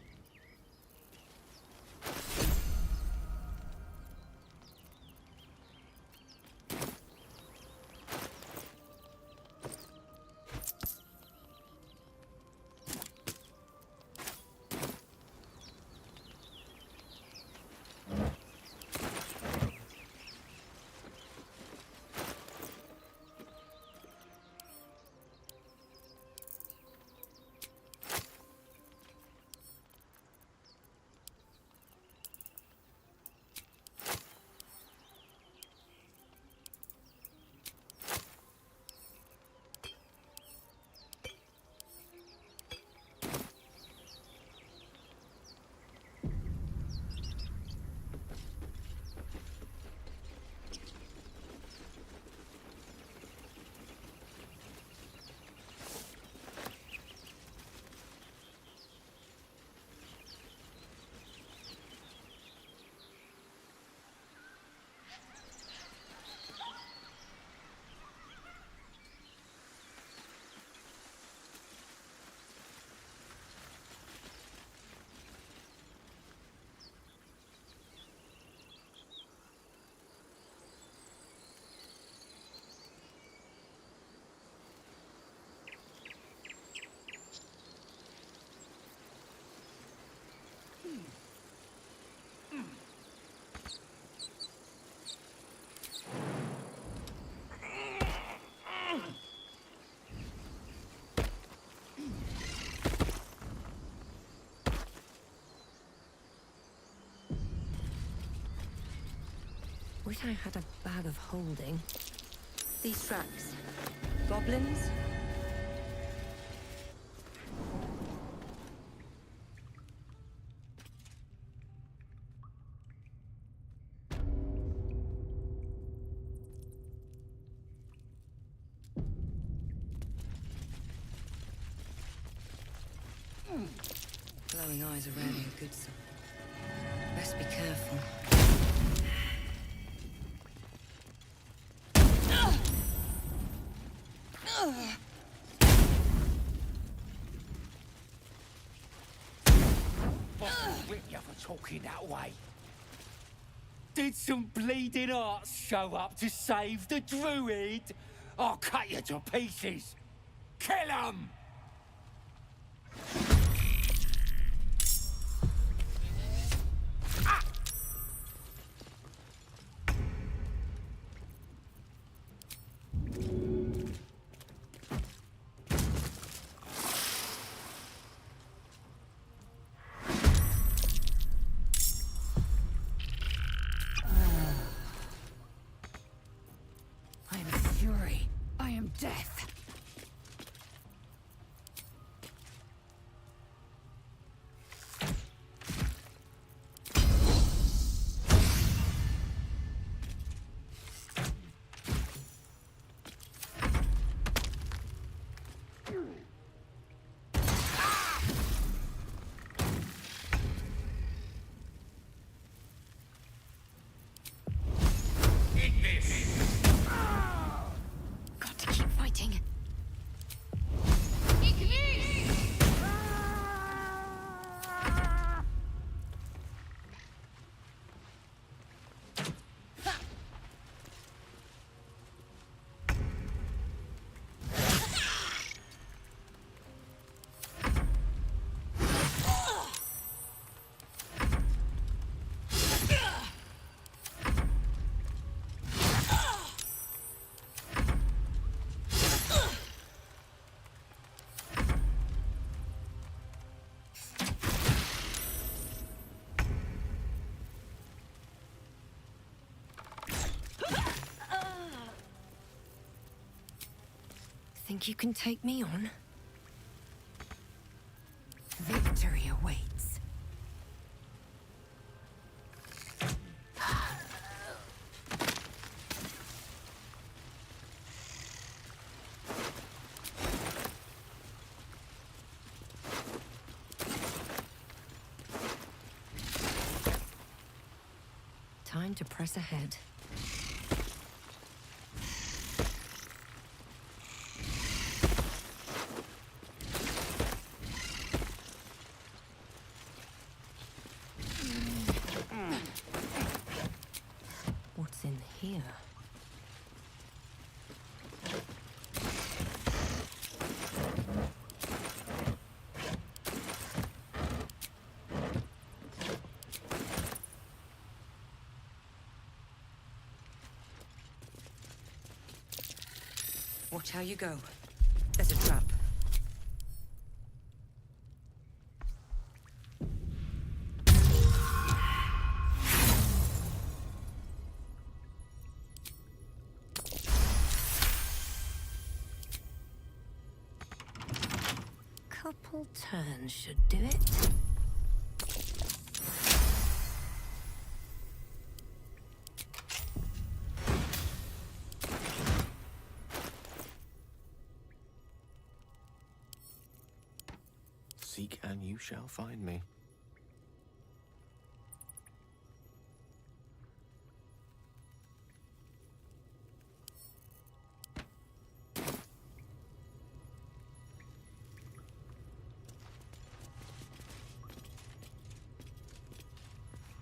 Wish I had a bag of holding. These tracks. Goblins? Glowing eyes are rarely a good sign. Best be careful. What you for talking that way? Did some bleeding arts show up to save the druid? I'll cut you to pieces. Kill 'em! I am fury. I am death. Got to keep fighting. Think you can take me on? Victory awaits. Time to press ahead. What's in here? Watch how you go. There's a trap. Couple turns should do it. Seek and you shall find me.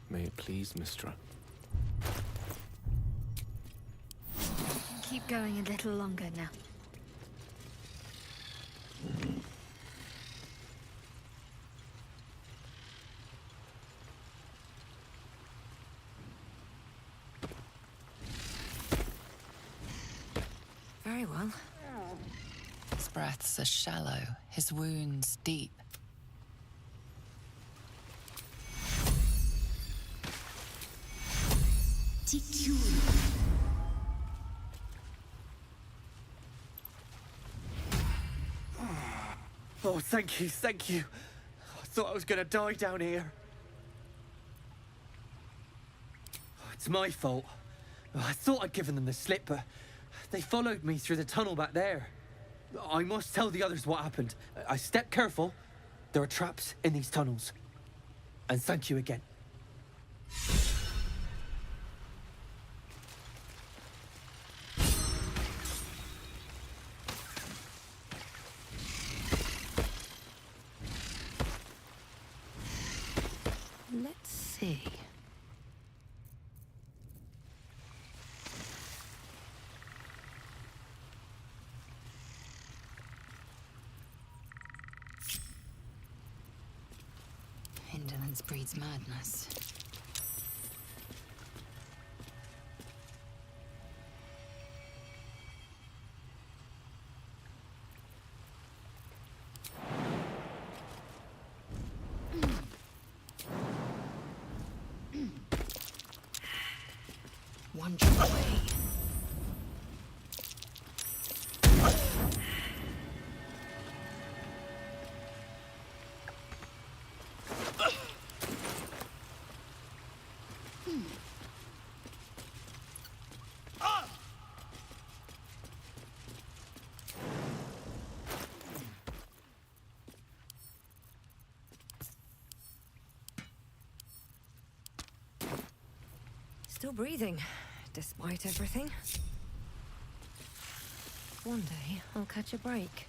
May it please, Mistra. Keep going a little longer now. Very well. His breaths are shallow, his wounds deep. Oh, thank you, thank you. I thought I was gonna die down here. Oh, it's my fault. I thought I'd given them the slip, but they followed me through the tunnel back there. I must tell the others what happened. I stepped careful. There are traps in these tunnels. And thank you again. Let's see. Indolence breeds madness. One jump away. Still breathing, despite everything. One day, I'll catch a break.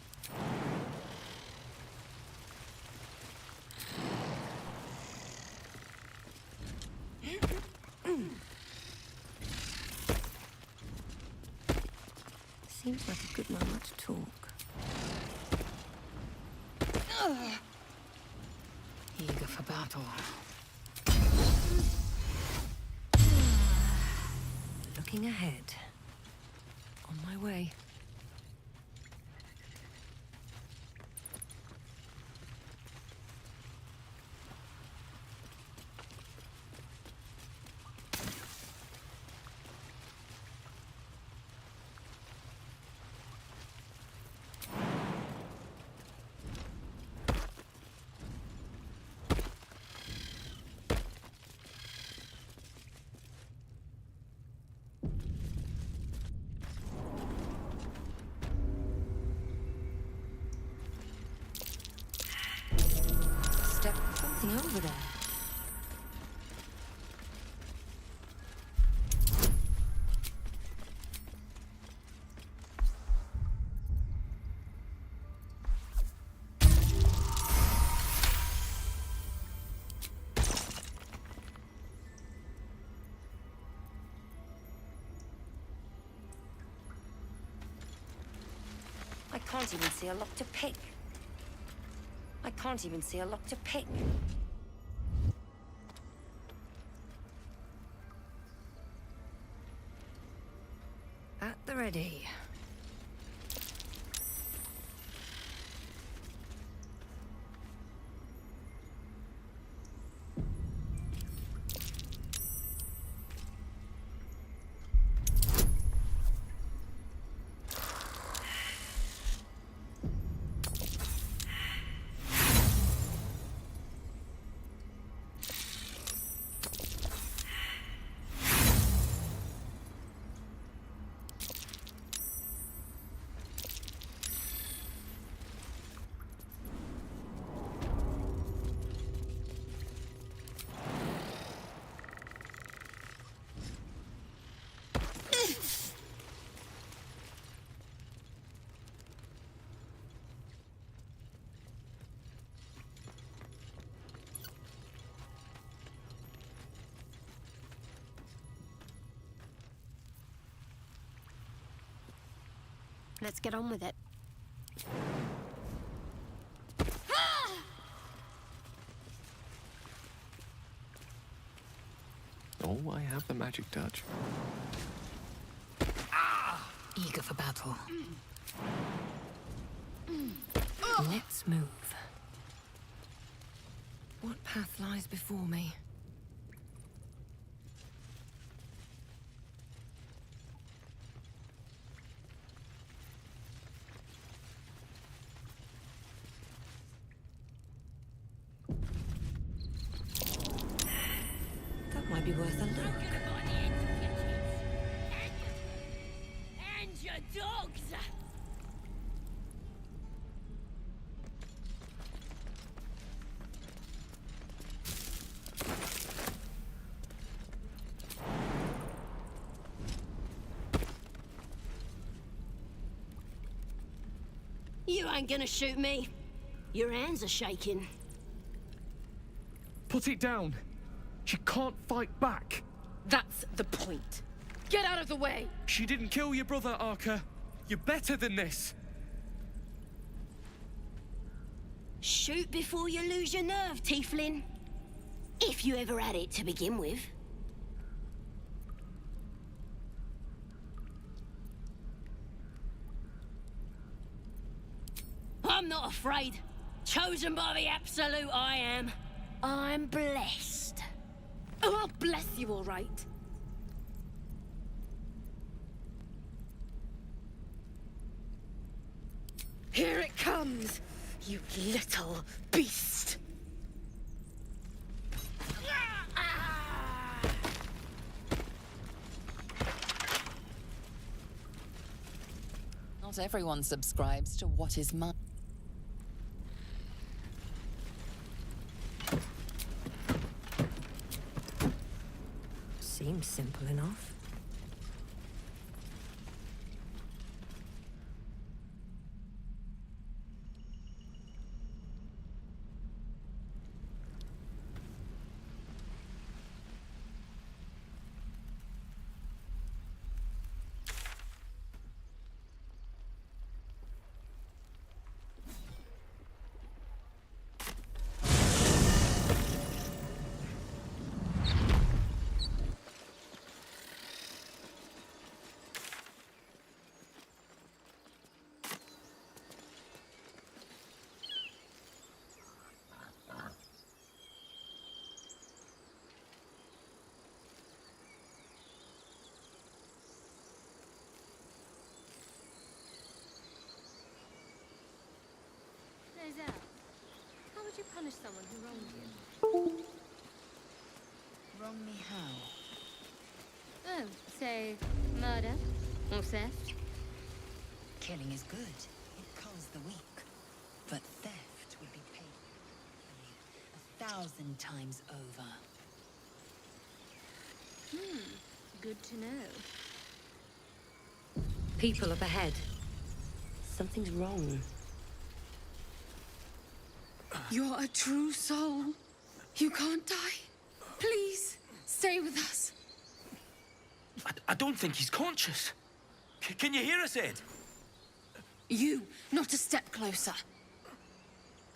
Seems like a good moment to talk. Eager for battle. Looking ahead. On my way. Something over there. I can't even see a lock to pick. I can't even see a lock to pick. At the ready. Let's get on with it. Oh, I have the magic touch. Eager for battle. Let's move. What path lies before me? be worth a look. And your dogs! You ain't gonna shoot me. Your hands are shaking. Put it down. She can't fight back. That's the point. Get out of the way! She didn't kill your brother, Arca. You're better than this. Shoot before you lose your nerve, Tiefling. If you ever had it to begin with. I'm not afraid. Chosen by the Absolute, I am. I'm blessed. Oh, bless you, all right. Here it comes, you little beast. Not everyone subscribes to what is mine. Seems simple enough. How would you punish someone who wronged you? Wrong me how? Oh, say, murder or theft? Killing is good. It culls the weak. But theft would be paid 1,000 times over. Good to know. People up ahead. Something's wrong. You're a true soul. You can't die. Please, stay with us. I don't think he's conscious. Can you hear us, Ed? You, not a step closer.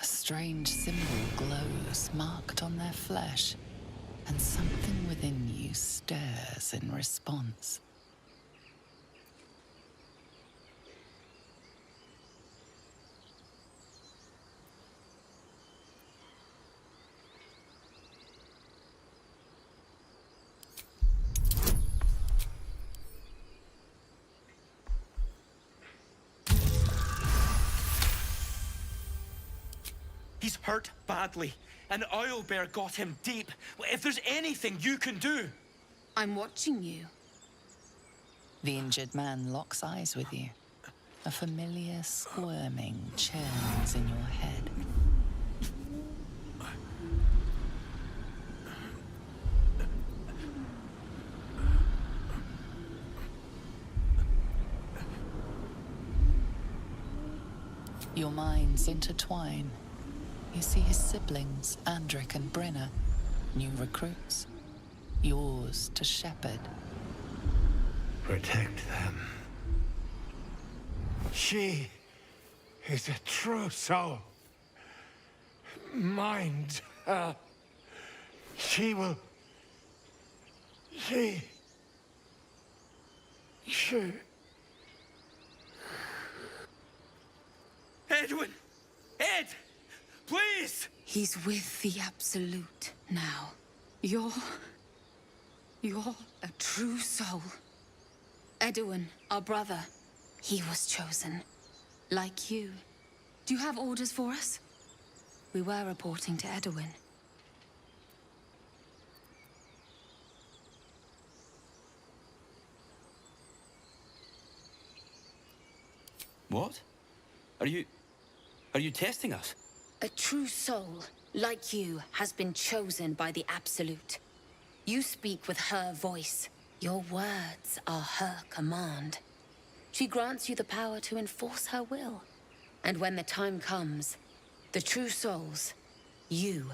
A strange symbol glows, marked on their flesh, and something within you stirs in response. He's hurt badly. An owlbear got him deep. If there's anything you can do... I'm watching you. The injured man locks eyes with you. A familiar squirming churns in your head. Your minds intertwine. You see his siblings, Andric and Brenna, new recruits, yours to shepherd. Protect them. She is a true soul. Mind her. She will... She... Edwin! Ed! Please! He's with the Absolute now. You're a true soul. Edwin, our brother, he was chosen. Like you. Do you have orders for us? We were reporting to Edwin. What? Are you testing us? A true soul, like you, has been chosen by the Absolute. You speak with her voice. Your words are her command. She grants you the power to enforce her will. And when the time comes, the true souls, you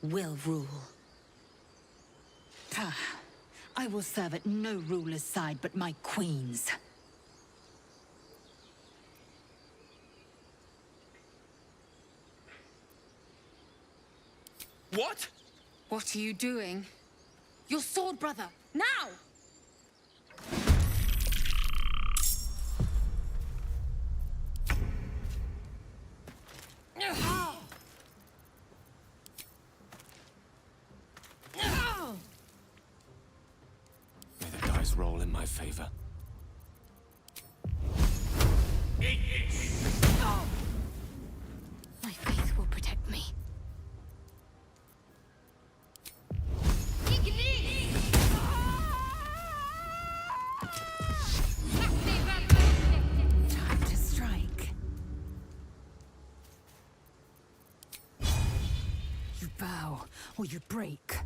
will rule. I will serve at no ruler's side but my queen's. What? What are you doing? Your sword, brother! Now! May the dice roll in my favor. My faith will protect me. Time to strike. You bow, or you break.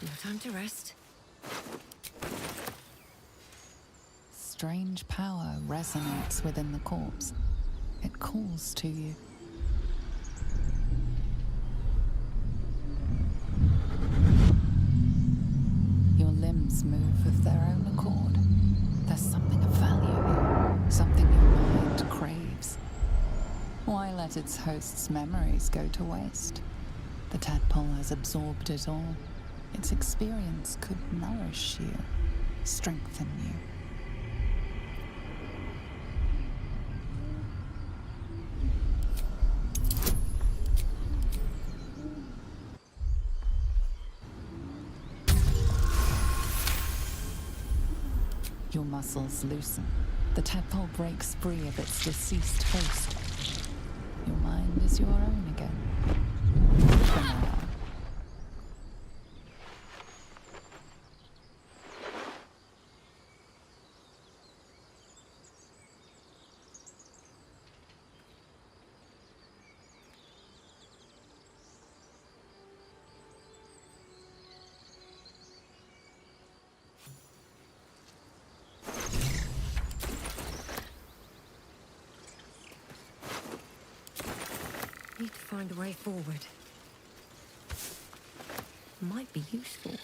No time to rest. Strange power resonates within the corpse. It calls to you. Your limbs move of their own accord. There's something of value here, something your mind craves. Why let its host's memories go to waste? The tadpole has absorbed it all. Its experience could nourish you, strengthen you. Your muscles loosen. The tadpole breaks free of its deceased host. Your mind is your own again. For now. Need to find a way forward. Might be useful.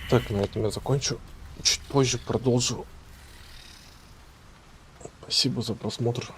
Так, на этом я закончу. Чуть позже продолжу. Спасибо за просмотр.